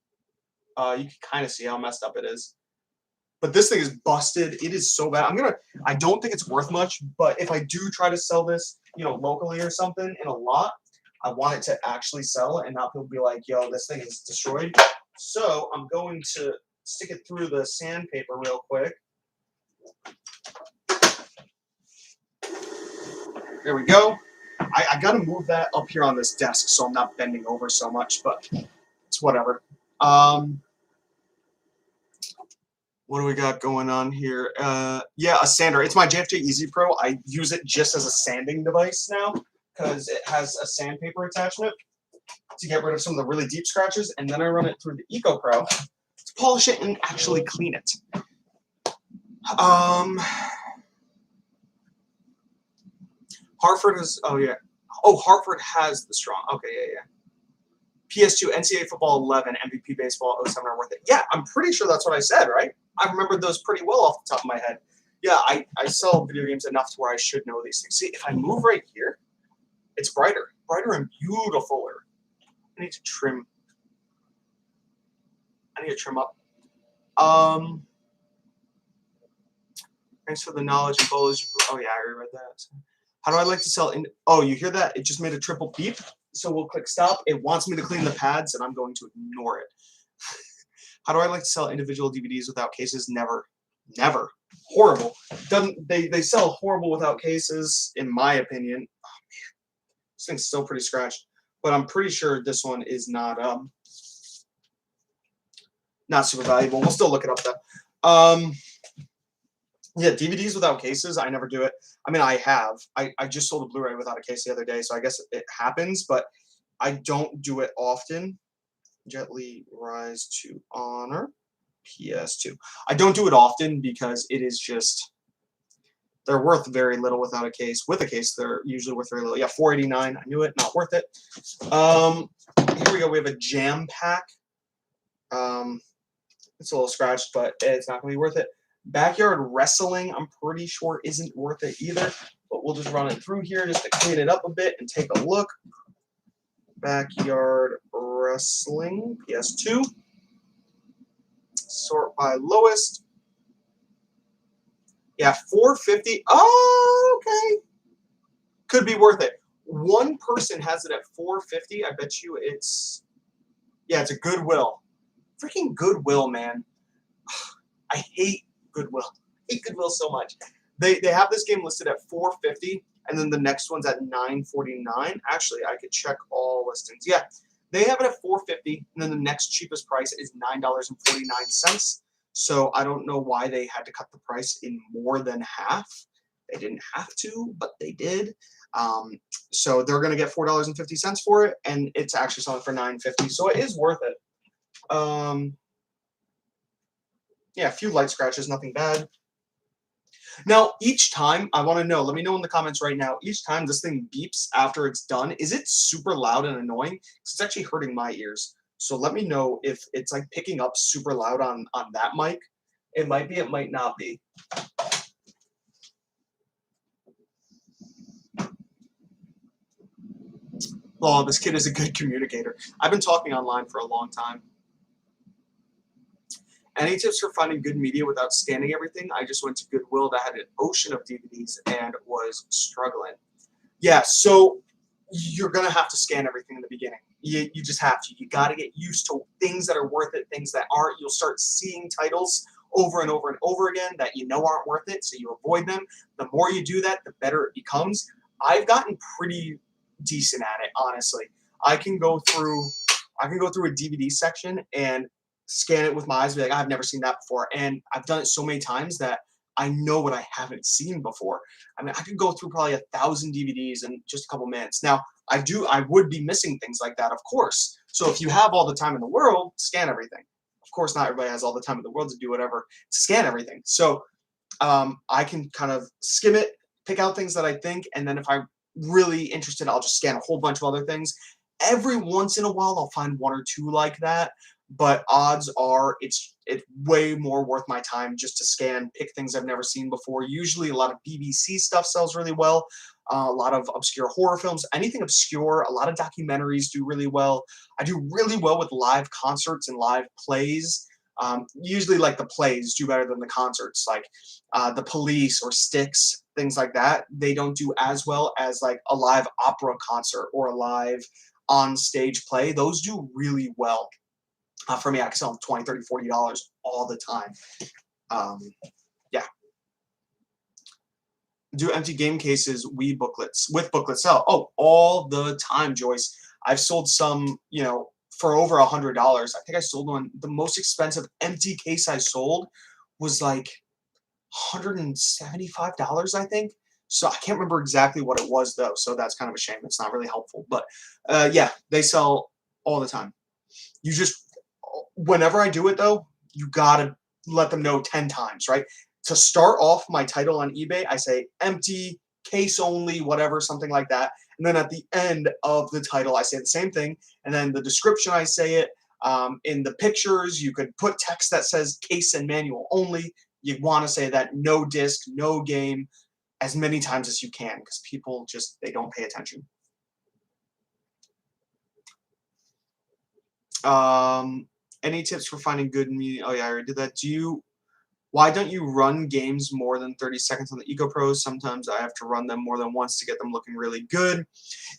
You can kind of see how messed up it is. But this thing is busted. It is so bad. I don't think it's worth much, but if I do try to sell this, locally or something in a lot, I want it to actually sell and not people be like, yo, this thing is destroyed. So I'm going to stick it through the sandpaper real quick. There we go. I got to move that up here on this desk so I'm not bending over so much, but it's whatever. What do we got going on here? Yeah, a sander. It's my JFJ Easy Pro. I use it just as a sanding device now because it has a sandpaper attachment to get rid of some of the really deep scratches, and then I run it through the Eco Pro to polish it and actually clean it. Hartford has, Hartford has the strong, okay, yeah. PS2, NCAA Football 11, MVP Baseball 07 are worth it. Yeah, I'm pretty sure that's what I said, right? I remembered those pretty well off the top of my head. Yeah, I sell video games enough to where I should know these things. See, if I move right here, it's brighter and beautifuler. I need to trim. I need to trim up. Thanks for the knowledge and bullish. Oh yeah, I already read that. How do I like to sell? You hear that? It just made a triple beep. So we'll click stop. It wants me to clean the pads, and I'm going to ignore it. How do I like to sell individual DVDs without cases? Never. Never. Horrible. They sell horrible without cases, in my opinion. Oh, man. This thing's still pretty scratched. But I'm pretty sure this one is not super valuable. We'll still look it up, though. Yeah, DVDs without cases, I never do it. I mean, I have. I just sold a Blu-ray without a case the other day, so I guess it happens, but I don't do it often. Jet Li Rise to Honor, PS2. I don't do it often because it is just, they're worth very little without a case. With a case, they're usually worth very little. Yeah, $4.89. I knew it, not worth it. Here we go. We have a jam pack. It's a little scratched, but it's not going to be worth it. Backyard Wrestling, I'm pretty sure isn't worth it either, but we'll just run it through here just to clean it up a bit and take a look. Backyard Wrestling, PS2. Sort by lowest. Yeah, $4.50. Oh, okay. Could be worth it. One person has it at $4.50. I bet you it's, yeah, it's a Goodwill. Freaking Goodwill, man. I hate Goodwill. I hate Goodwill so much. They have this game listed at $4.50, and then the next one's at $9.49. Actually, I could check all listings. Yeah, they have it at $4.50, and then the next cheapest price is $9.49. So I don't know why they had to cut the price in more than half. They didn't have to, but they did. So they're going to get $4.50 for it, and it's actually selling for $9.50. So it is worth it. Yeah, a few light scratches, nothing bad. Now, each time, I want to know, let me know in the comments right now, each time this thing beeps after it's done, is it super loud and annoying? It's actually hurting my ears. So let me know if it's like picking up super loud on that mic. It might be, it might not be. Oh, this kid is a good communicator. I've been talking online for a long time. Any tips for finding good media without scanning everything? I just went to Goodwill that had an ocean of DVDs and was struggling. Yeah, so you're going to have to scan everything in the beginning. You just have to. You got to get used to things that are worth it, things that aren't. You'll start seeing titles over and over and over again that you know aren't worth it, so you avoid them. The more you do that, the better it becomes. I've gotten pretty decent at it, honestly. I can go through a DVD section and scan it with my eyes and be like, I've never seen that before. And I've done it so many times that I know what I haven't seen before. I mean, I could go through probably 1,000 DVDs in just a couple minutes. Now, I would be missing things like that, of course. So if you have all the time in the world, scan everything. Of course, not everybody has all the time in the world to do whatever, to scan everything. So I can kind of skim it, pick out things that I think, and then if I'm really interested, I'll just scan a whole bunch of other things. Every once in a while, I'll find one or two like that, but odds are it's way more worth my time just to scan, pick things I've never seen before. Usually, a lot of BBC stuff sells really well. A lot of obscure horror films, anything obscure. A lot of documentaries do really well. I do really well with live concerts and live plays. Usually, like the plays do better than the concerts. Like the Police or Styx, things like that. They don't do as well as like a live opera concert or a live on stage play. Those do really well. For me, I can sell them $20, $30, $40 all the time. Um, yeah. Do empty game cases with booklets sell? Oh, all the time, Joyce. I've sold some, for over $100. I think I sold one. The most expensive empty case I sold was like $175, I think. So I can't remember exactly what it was though. So that's kind of a shame. It's not really helpful. But yeah, they sell all the time. You just, whenever I do it though, you gotta let them know 10 times, right? To start off my title on eBay, I say empty, case only, whatever, something like that. And then at the end of the title, I say the same thing. And then the description, I say it. In the pictures, you could put text that says case and manual only. You want to say that no disc, no game, as many times as you can, because people just, they don't pay attention. Any tips for finding good media? Oh yeah, I already did that. Why don't you run games more than 30 seconds on the EcoPros? Sometimes I have to run them more than once to get them looking really good.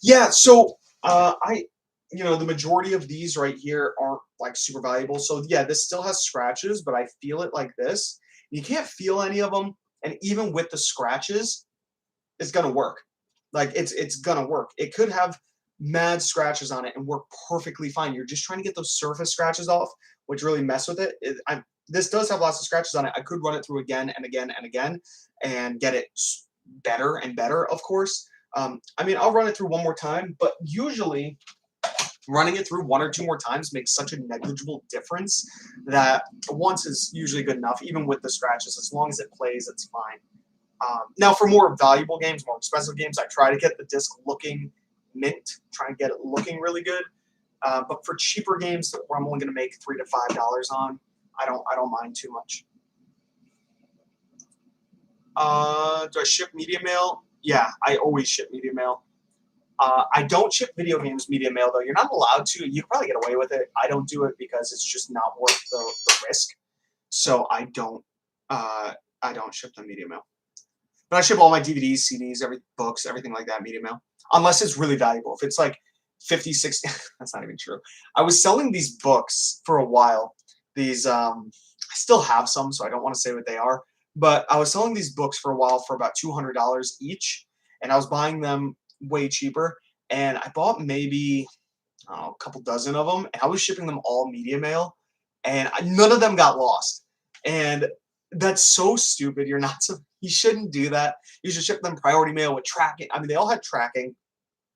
Yeah, so the majority of these right here aren't like super valuable. So yeah, this still has scratches, but I feel it like this. You can't feel any of them, and even with the scratches, it's gonna work. Like it's gonna work. It could have mad scratches on it and work perfectly fine. You're just trying to get those surface scratches off, which really mess with it. This does have lots of scratches on it. I could run it through again and again and again and get it better and better, of course. I mean, I'll run it through one more time, but usually running it through one or two more times makes such a negligible difference that once is usually good enough, even with the scratches. As long as it plays, it's fine. Now, for more valuable games, more expensive games, I try to get the disc looking mint, try and get it looking really good. But for cheaper games where I'm only going to make $3 to $5 on, I don't mind too much. Do I ship media mail? Yeah, I always ship media mail. I don't ship video games media mail though. You're not allowed to. You can probably get away with it. I don't do it because it's just not worth the risk. So I don't ship them media mail. But I ship all my DVDs, CDs, books, everything like that, media mail. Unless it's really valuable. If it's like 50, 60, that's not even true. I was selling these books for a while. These, I still have some, so I don't want to say what they are. But I was selling these books for a while for about $200 each. And I was buying them way cheaper. And I bought maybe a couple dozen of them. And I was shipping them all media mail. And none of them got lost. And that's so stupid. You shouldn't do that. You should ship them priority mail with tracking. I mean, they all had tracking,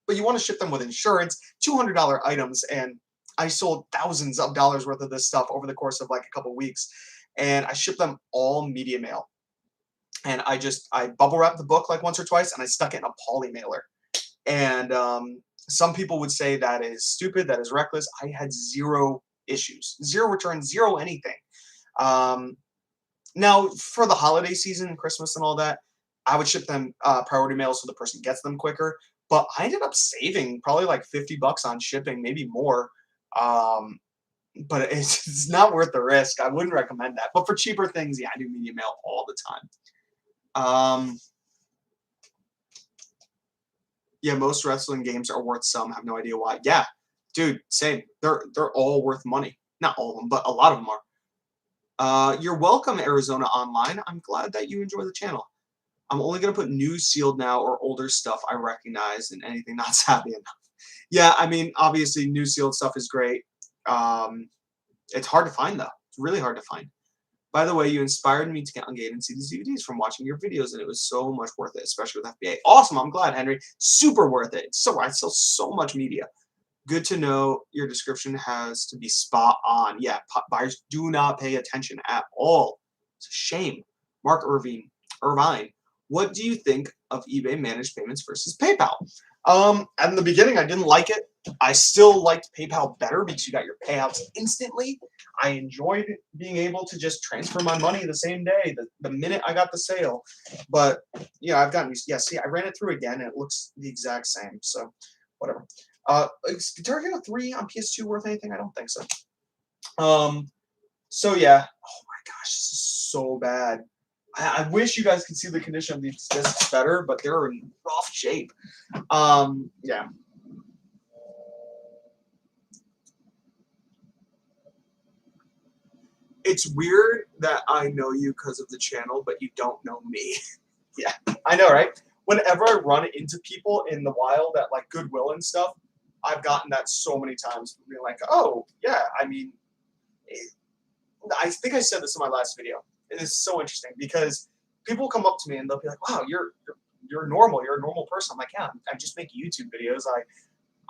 but you want to ship them with insurance, $200 items. And I sold thousands of dollars worth of this stuff over the course of like a couple weeks. And I shipped them all media mail. And I bubble wrapped the book like once or twice and I stuck it in a poly mailer. And some people would say that is stupid, that is reckless. I had zero issues, zero returns, zero anything. Now, for the holiday season, Christmas and all that, I would ship them priority mail so the person gets them quicker. But I ended up saving probably like $50 on shipping, maybe more. But it's not worth the risk. I wouldn't recommend that. But for cheaper things, yeah, I do media mail all the time. Yeah, most wrestling games are worth some. I have no idea why. Yeah, dude, same. They're all worth money. Not all of them, but a lot of them are. You're welcome, Arizona Online. I'm glad that you enjoy the channel. I'm only going to put new sealed now or older stuff I recognize and anything not savvy enough. Yeah, I mean, obviously, new sealed stuff is great. It's hard to find, though. It's really hard to find. By the way, you inspired me to get on Game and see these DVDs from watching your videos, and it was so much worth it, especially with FBA. Awesome, I'm glad, Henry. Super worth it. So I sell so much media. Good to know your description has to be spot on. Yeah, buyers do not pay attention at all. It's a shame. Mark Irvine, what do you think of eBay managed payments versus PayPal? In the beginning, I didn't like it. I still liked PayPal better because you got your payouts instantly. I enjoyed being able to just transfer my money the same day, the minute I got the sale. But, yeah, I've gotten used to, yeah, see, I ran it through again, and it looks the exact same. So, whatever. Is Guitar Hero 3 on PS2 worth anything? I don't think so. So, yeah. Oh, my gosh, this is so bad. I wish you guys could see the condition of these discs better, but they're in rough shape. Yeah. It's weird that I know you because of the channel, but you don't know me. Yeah, I know, right? Whenever I run into people in the wild at like Goodwill and stuff, I've gotten that so many times. Being like, oh, yeah, I mean, I think I said this in my last video. It is so interesting because people come up to me and they'll be like, wow, you're normal. You're a normal person. I'm like, yeah, I just make YouTube videos.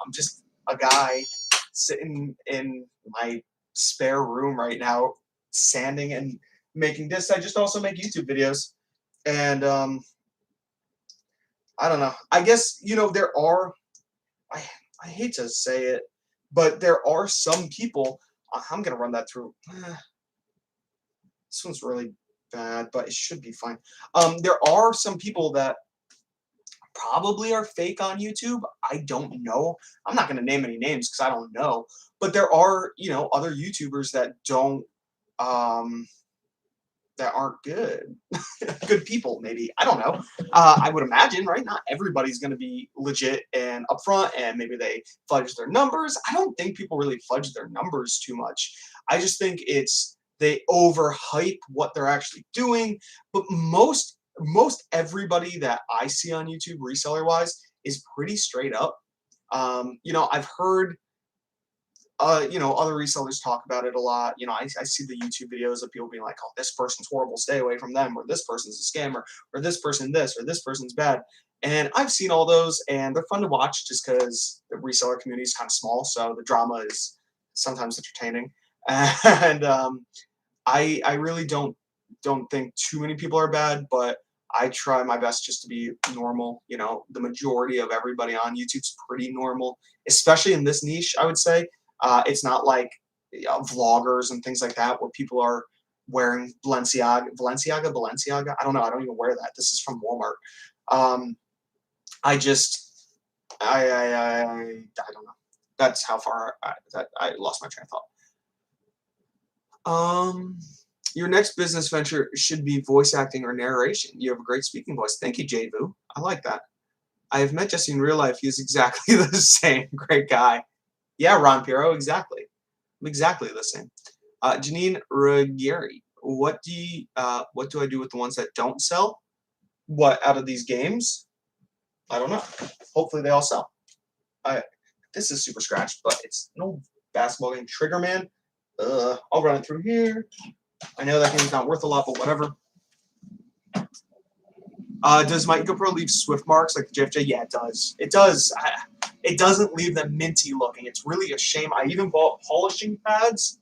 I'm just a guy sitting in my spare room right now, sanding and making discs. I just also make YouTube videos. And I don't know. I guess, there are, I hate to say it, but there are some people, I'm going to run that through. This one's really bad, but it should be fine. There are some people that probably are fake on YouTube. I don't know. I'm not going to name any names because I don't know. But there are, other YouTubers that don't, that aren't good. Good people, maybe. I don't know. I would imagine, right? Not everybody's going to be legit and upfront, and maybe they fudge their numbers. I don't think people really fudge their numbers too much. I just think they overhype what they're actually doing. But most everybody that I see on YouTube, reseller wise, is pretty straight up. I've heard other resellers talk about it a lot. I see the YouTube videos of people being like, oh, this person's horrible, stay away from them, or this person's a scammer, or this person this, or this person's bad. And I've seen all those, and they're fun to watch just because the reseller community is kind of small, so the drama is sometimes entertaining. And I really don't think too many people are bad, but I try my best just to be normal. The majority of everybody on YouTube's pretty normal, especially in this niche, I would say. It's not like vloggers and things like that where people are wearing Balenciaga. I don't know. I don't even wear that. This is from Walmart. I don't know. That's how far I lost my train of thought. Your next business venture should be voice acting or narration. You have a great speaking voice. Thank you, Jvu. I like that. I have met Jesse in real life. He's exactly the same. Great guy. Yeah, Ron Piero, exactly. I'm exactly the same. Janine Ruggieri, what do I do with the ones that don't sell? What, out of these games? I don't know. Hopefully they all sell. This is super scratched, but it's an old basketball game. Trigger Man. I'll run it through here. I know that game's not worth a lot, but whatever. Does my EcoPro leave swift marks like the JFJ? Yeah, it does. It does. It doesn't leave them minty looking. It's really a shame. I even bought polishing pads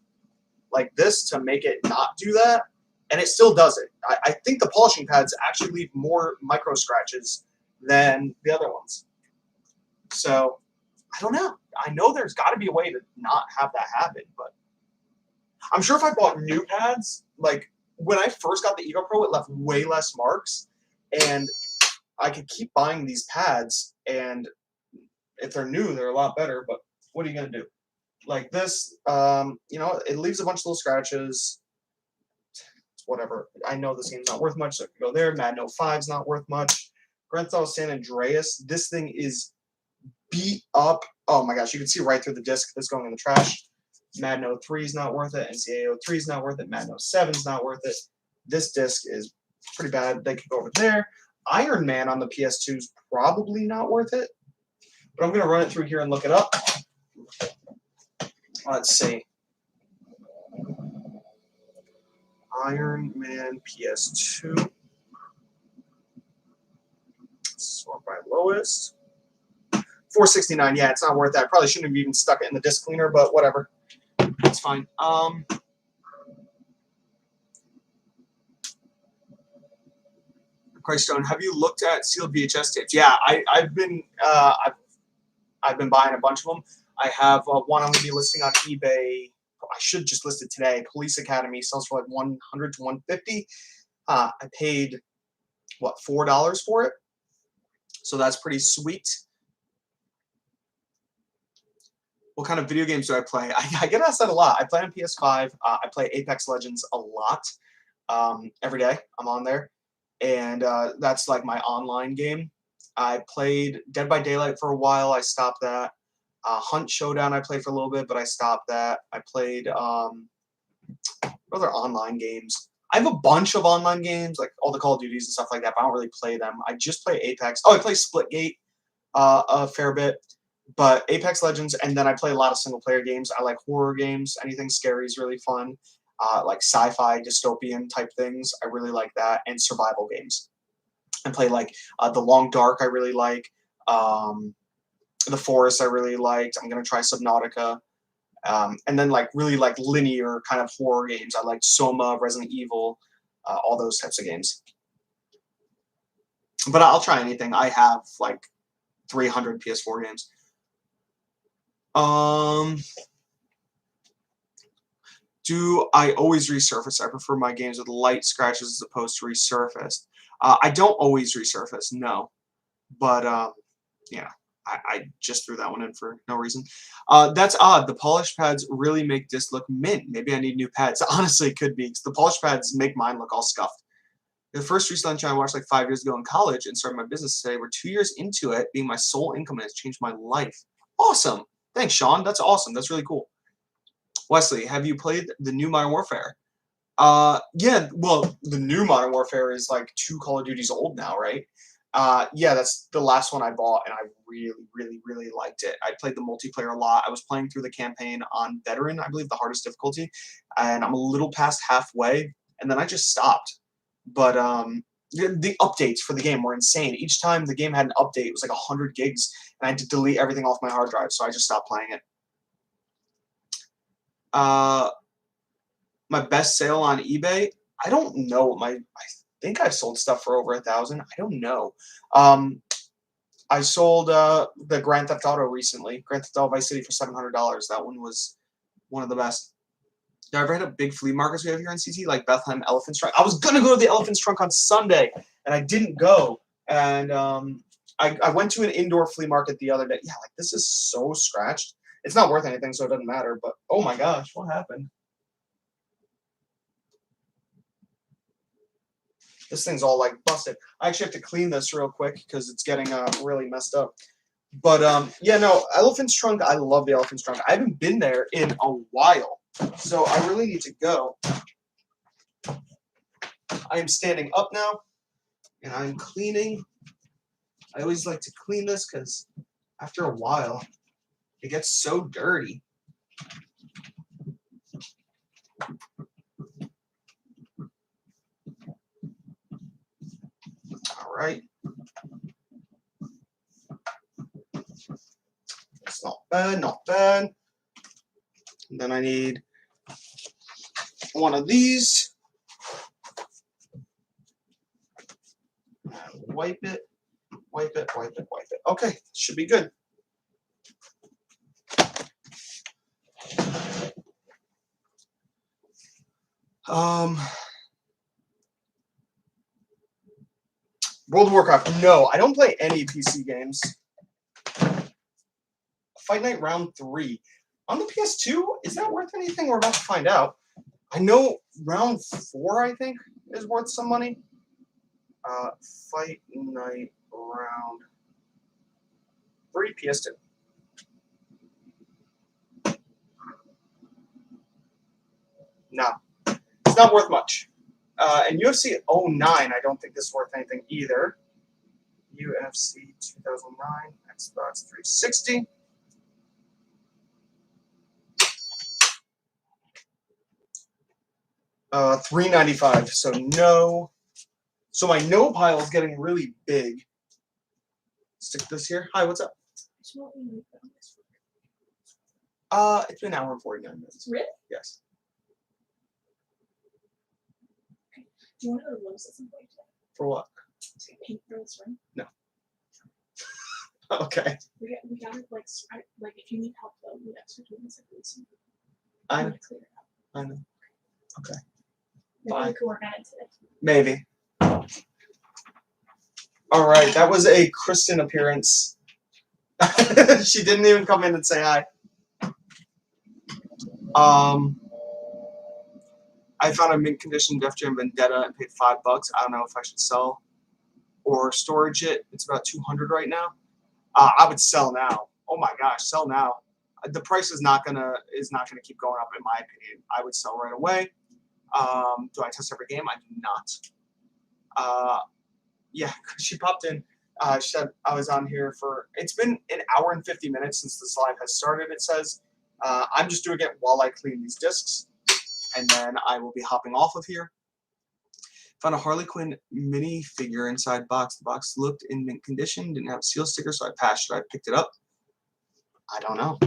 like this to make it not do that, and it still does it. I think the polishing pads actually leave more micro scratches than the other ones. So, I don't know. I know there's got to be a way to not have that happen, but I'm sure if I bought new pads, like when I first got the EcoPro, it left way less marks, and I could keep buying these pads, and if they're new, they're a lot better, but what are you going to do? Like this, it leaves a bunch of little scratches. Whatever. I know this game's not worth much, so it can go there. Madden 05's not worth much. Grand Theft Auto San Andreas, this thing is beat up. Oh my gosh, you can see right through the disc that's going in the trash. Madden 03 is not worth it. NCAA 03 is not worth it. Madden 07 is not worth it. This disc is pretty bad. They could go over there. Iron Man on the PS2 is probably not worth it. But I'm going to run it through here and look it up. Let's see. Iron Man PS2. Sort by lowest. $4.69. Yeah, it's not worth that. I probably shouldn't have even stuck it in the disc cleaner, but whatever. It's fine. Christone, have you looked at sealed VHS tapes? Yeah, I've been buying a bunch of them. I have one I'm going to be listing on eBay. I should just list it today. Police Academy sells for like $100 to $150. I paid what, $4 for it, so that's pretty sweet. What kind of video games do I play? I get asked that a lot. I play on PS5. I play Apex Legends a lot. Every day I'm on there, and that's like my online game. I played Dead by Daylight for a while. I stopped that. Hunt Showdown I played for a little bit, but I stopped that. I played other online games. I have a bunch of online games, like all the Call of Duties and stuff like that, but I don't really play them. I just play Apex. Oh, I play Splitgate a fair bit, but Apex Legends, and then I play a lot of single-player games. I like horror games. Anything scary is really fun. Like sci-fi, dystopian type things. I really like that, and survival games. I play like The Long Dark. I really like. The Forest. I really liked. I'm gonna try Subnautica. And then like really like linear kind of horror games. I like Soma, Resident Evil, all those types of games. But I'll try anything. I have like 300 PS4 games. Do I always resurface? I prefer my games with light scratches as opposed to resurfaced. I don't always resurface, no. But yeah, I just threw that one in for no reason. That's odd. The polish pads really make this look mint. Maybe I need new pads. Honestly, it could be, because the polish pads make mine look all scuffed. The first Reese Lunch I watched like 5 years ago in college and started my business today. We're 2 years into it, being my sole income, and it's changed my life. Awesome. Thanks, Sean. That's awesome. That's really cool. Wesley, have you played the new Modern Warfare? Yeah, well, the new Modern Warfare is like 2 Call of Duties old now, right? Yeah, that's the last one I bought, and I really, really, really liked it. I played the multiplayer a lot. I was playing through the campaign on Veteran, I believe, the hardest difficulty, and I'm a little past halfway, and then I just stopped. But the updates for the game were insane. Each time the game had an update, it was like 100 gigs, and I had to delete everything off my hard drive, so I just stopped playing it. My best sale on eBay, I don't know. I think I've sold stuff for over 1,000. I don't know. I sold the Grand Theft Auto recently, Grand Theft Auto Vice City, for $700. That one was one of the best. Have you ever had a big flea markets we have here in CT, like Bethlehem Elephant's Trunk? I was gonna go to the Elephant's Trunk on Sunday, and I didn't go. And I went to an indoor flea market the other day. Yeah, like this is so scratched. It's not worth anything, so it doesn't matter. But oh my gosh, what happened? This thing's all like busted. I actually have to clean this real quick because it's getting really messed up. But yeah, no, Elephant's Trunk. I love the Elephant's Trunk. I haven't been there in a while, so I really need to go. I am standing up now, and I'm cleaning. I always like to clean this because after a while, it gets so dirty. All right. It's not bad, not bad. And then I need one of these. Wipe it, wipe it, wipe it, wipe it. Okay, should be good. World of Warcraft. No, I don't play any PC games. Fight Night Round 3. On the PS2, is that worth anything? We're about to find out. I know Round 4, I think, is worth some money. Fight Night Round 3, PS2. No, it's not worth much. And UFC 09, I don't think this is worth anything either. UFC 2009, Xbox 360. $3.95. So no. So my no pile is getting really big. Stick this here. Hi, what's up? It's been an hour and 49 minutes. Really? Yes. Okay. Do you want to go to Lowe's at some point today? For what? To get paint for this room? No. Okay. We got it like if you need help though, we have to do this like this. I know. Clear it up. I know. Okay. Maybe Bye. we could work on it today. Maybe. All right, that was a Kristen appearance. She didn't even come in and say hi. I found a mint condition Def Jam Vendetta and paid $5. I don't know if I should sell or storage it. It's about 200 right now. I would sell now. Oh my gosh, sell now. The price is not gonna keep going up in my opinion. I would sell right away. Do I test every game? I do not. Yeah, she popped in. She said I was on here for. It's been an hour and 50 minutes since this live has started. It says I'm just doing it while I clean these discs, and then I will be hopping off of here. Found a Harley Quinn mini figure inside box. The box looked in mint condition, didn't have a seal sticker, so I passed it. I picked it up. I don't know.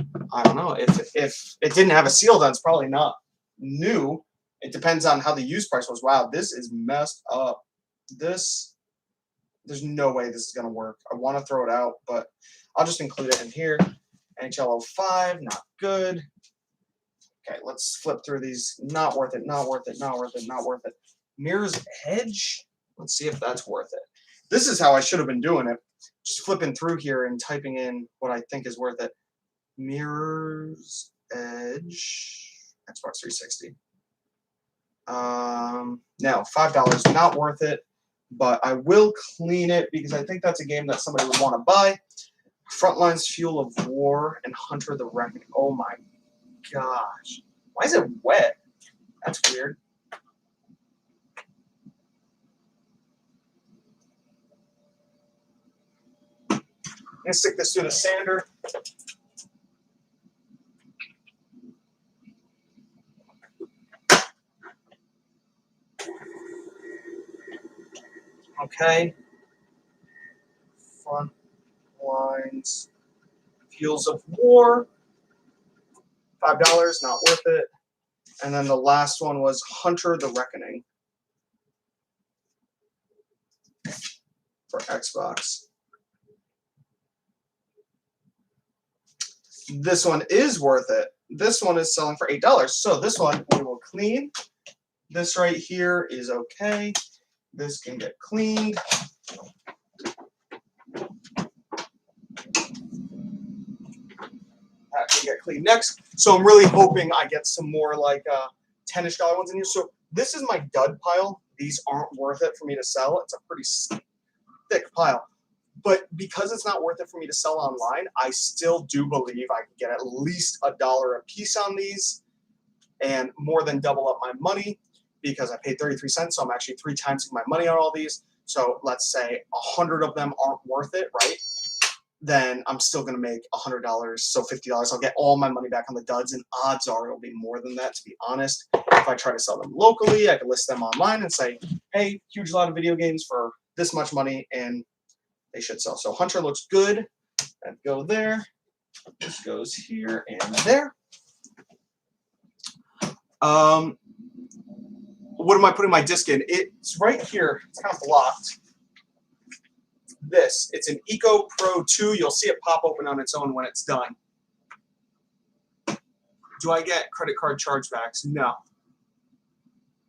If it didn't have a seal, then it's probably not new. It depends on how the used price was. Wow, this is messed up. There's no way this is going to work. I want to throw it out, but I'll just include it in here. NHL 05, not good. Okay, let's flip through these. Not worth it, not worth it, not worth it, not worth it. Mirror's Edge. Let's see if that's worth it. This is how I should have been doing it. Just flipping through here and typing in what I think is worth it. Mirror's Edge. Xbox 360. Now, $5, not worth it. But I will clean it because I think that's a game that somebody would want to buy. Frontlines Fuel of War and Hunter the Reckoning. Oh my gosh. Why is it wet? That's weird. I'm going to stick this through the sander. Okay. Front lines. Fuels of War. $5, not worth it. And then the last one was Hunter the Reckoning for Xbox. This one is worth it. This one is selling for $8. So this one we will clean. This right here is okay. This can get cleaned. That can get cleaned next. So I'm really hoping I get some more like $10-ish ones in here. So this is my dud pile. These aren't worth it for me to sell. It's a pretty thick pile. But because it's not worth it for me to sell online, I still do believe I can get at least $1 a piece on these and more than double up my money because I paid 33 cents. So I'm actually 3 times my money on all these. So let's say 100 of them aren't worth it, right? Then I'm still going to make $100, so $50. I'll get all my money back on the duds, and odds are it'll be more than that, to be honest. If I try to sell them locally, I can list them online and say, hey, huge lot of video games for this much money, and they should sell. So Hunter looks good. That go there. This goes here and there. What am I putting my disc in? It's right here. It's kind of blocked. This. It's an Eco Pro 2. You'll see it pop open on its own when it's done. Do I get credit card chargebacks? No.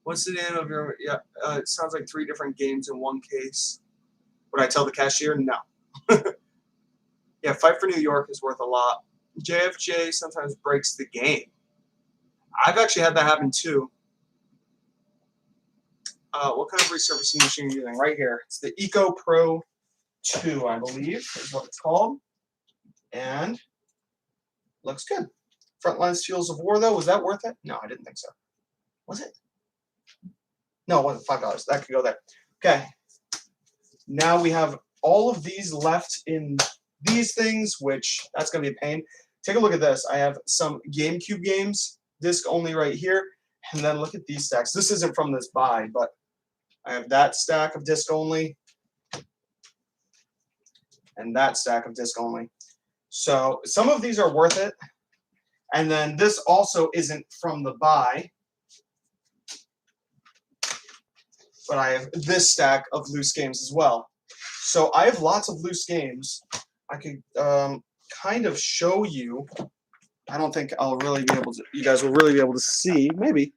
What's the name of your... Yeah, it sounds like 3 different games in one case. Would I tell the cashier? No. Yeah, Fight for New York is worth a lot. JFJ sometimes breaks the game. I've actually had that happen too. What kind of resurfacing machine are you using? Right here. It's the Eco Pro 2, I believe, is what it's called. And looks good. Frontlines Fuels of War, though, was that worth it? No, I didn't think so. Was it? No, it wasn't. $5. That could go there. Okay. Now we have all of these left in these things, which that's going to be a pain. Take a look at this. I have some GameCube games, disc only right here. And then look at these stacks. This isn't from this buy, but I have that stack of disc only and that stack of disc only. So some of these are worth it. And then this also isn't from the buy, but I have this stack of loose games as well. So I have lots of loose games. I could kind of show you. I don't think I'll really be able to, you guys will really be able to see, maybe,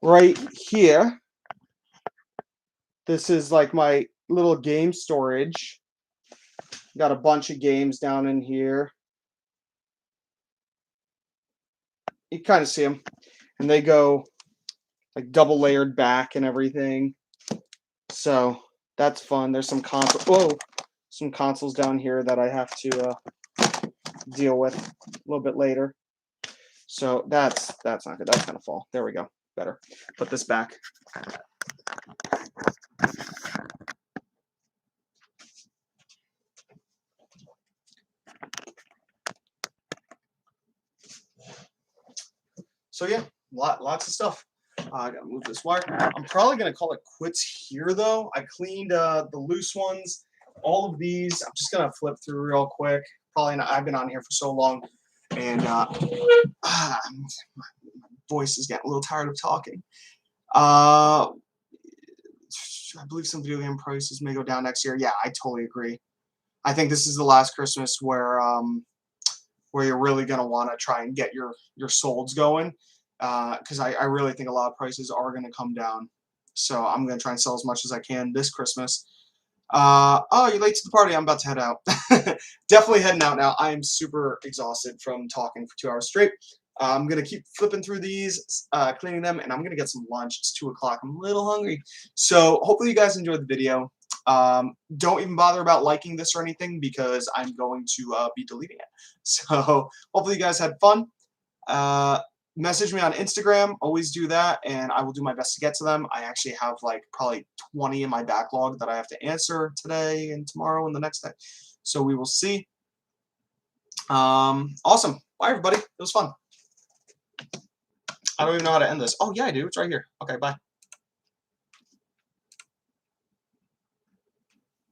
right here. This is like my little game storage. Got a bunch of games down in here. You kind of see them. And they go like double layered back and everything. So that's fun. There's some some consoles down here that I have to deal with a little bit later. So that's not good. That's gonna fall. There we go. Better. Put this back. So yeah, lots of stuff. I gotta move this wire. I'm probably gonna call it quits here though. I cleaned the loose ones. All of these, I'm just gonna flip through real quick. Probably not, I've been on here for so long, and my voice is getting a little tired of talking. I believe some video game prices may go down next year. Yeah, I totally agree. I think this is the last Christmas where you're really gonna want to try and get your solds going, because I really think a lot of prices are gonna come down. So I'm gonna try and sell as much as I can this Christmas. Oh, you're late to the party. I'm about to head out. Definitely heading out now. I am super exhausted from talking for 2 hours straight. I'm going to keep flipping through these, cleaning them, and I'm going to get some lunch. It's 2 o'clock. I'm a little hungry. So hopefully you guys enjoyed the video. Don't even bother about liking this or anything because I'm going to be deleting it. So hopefully you guys had fun. Message me on Instagram. Always do that, and I will do my best to get to them. I actually have like probably 20 in my backlog that I have to answer today and tomorrow and the next day. So we will see. Awesome. Bye, everybody. It was fun. I don't even know how to end this. Oh, yeah, I do. It's right here. Okay, bye.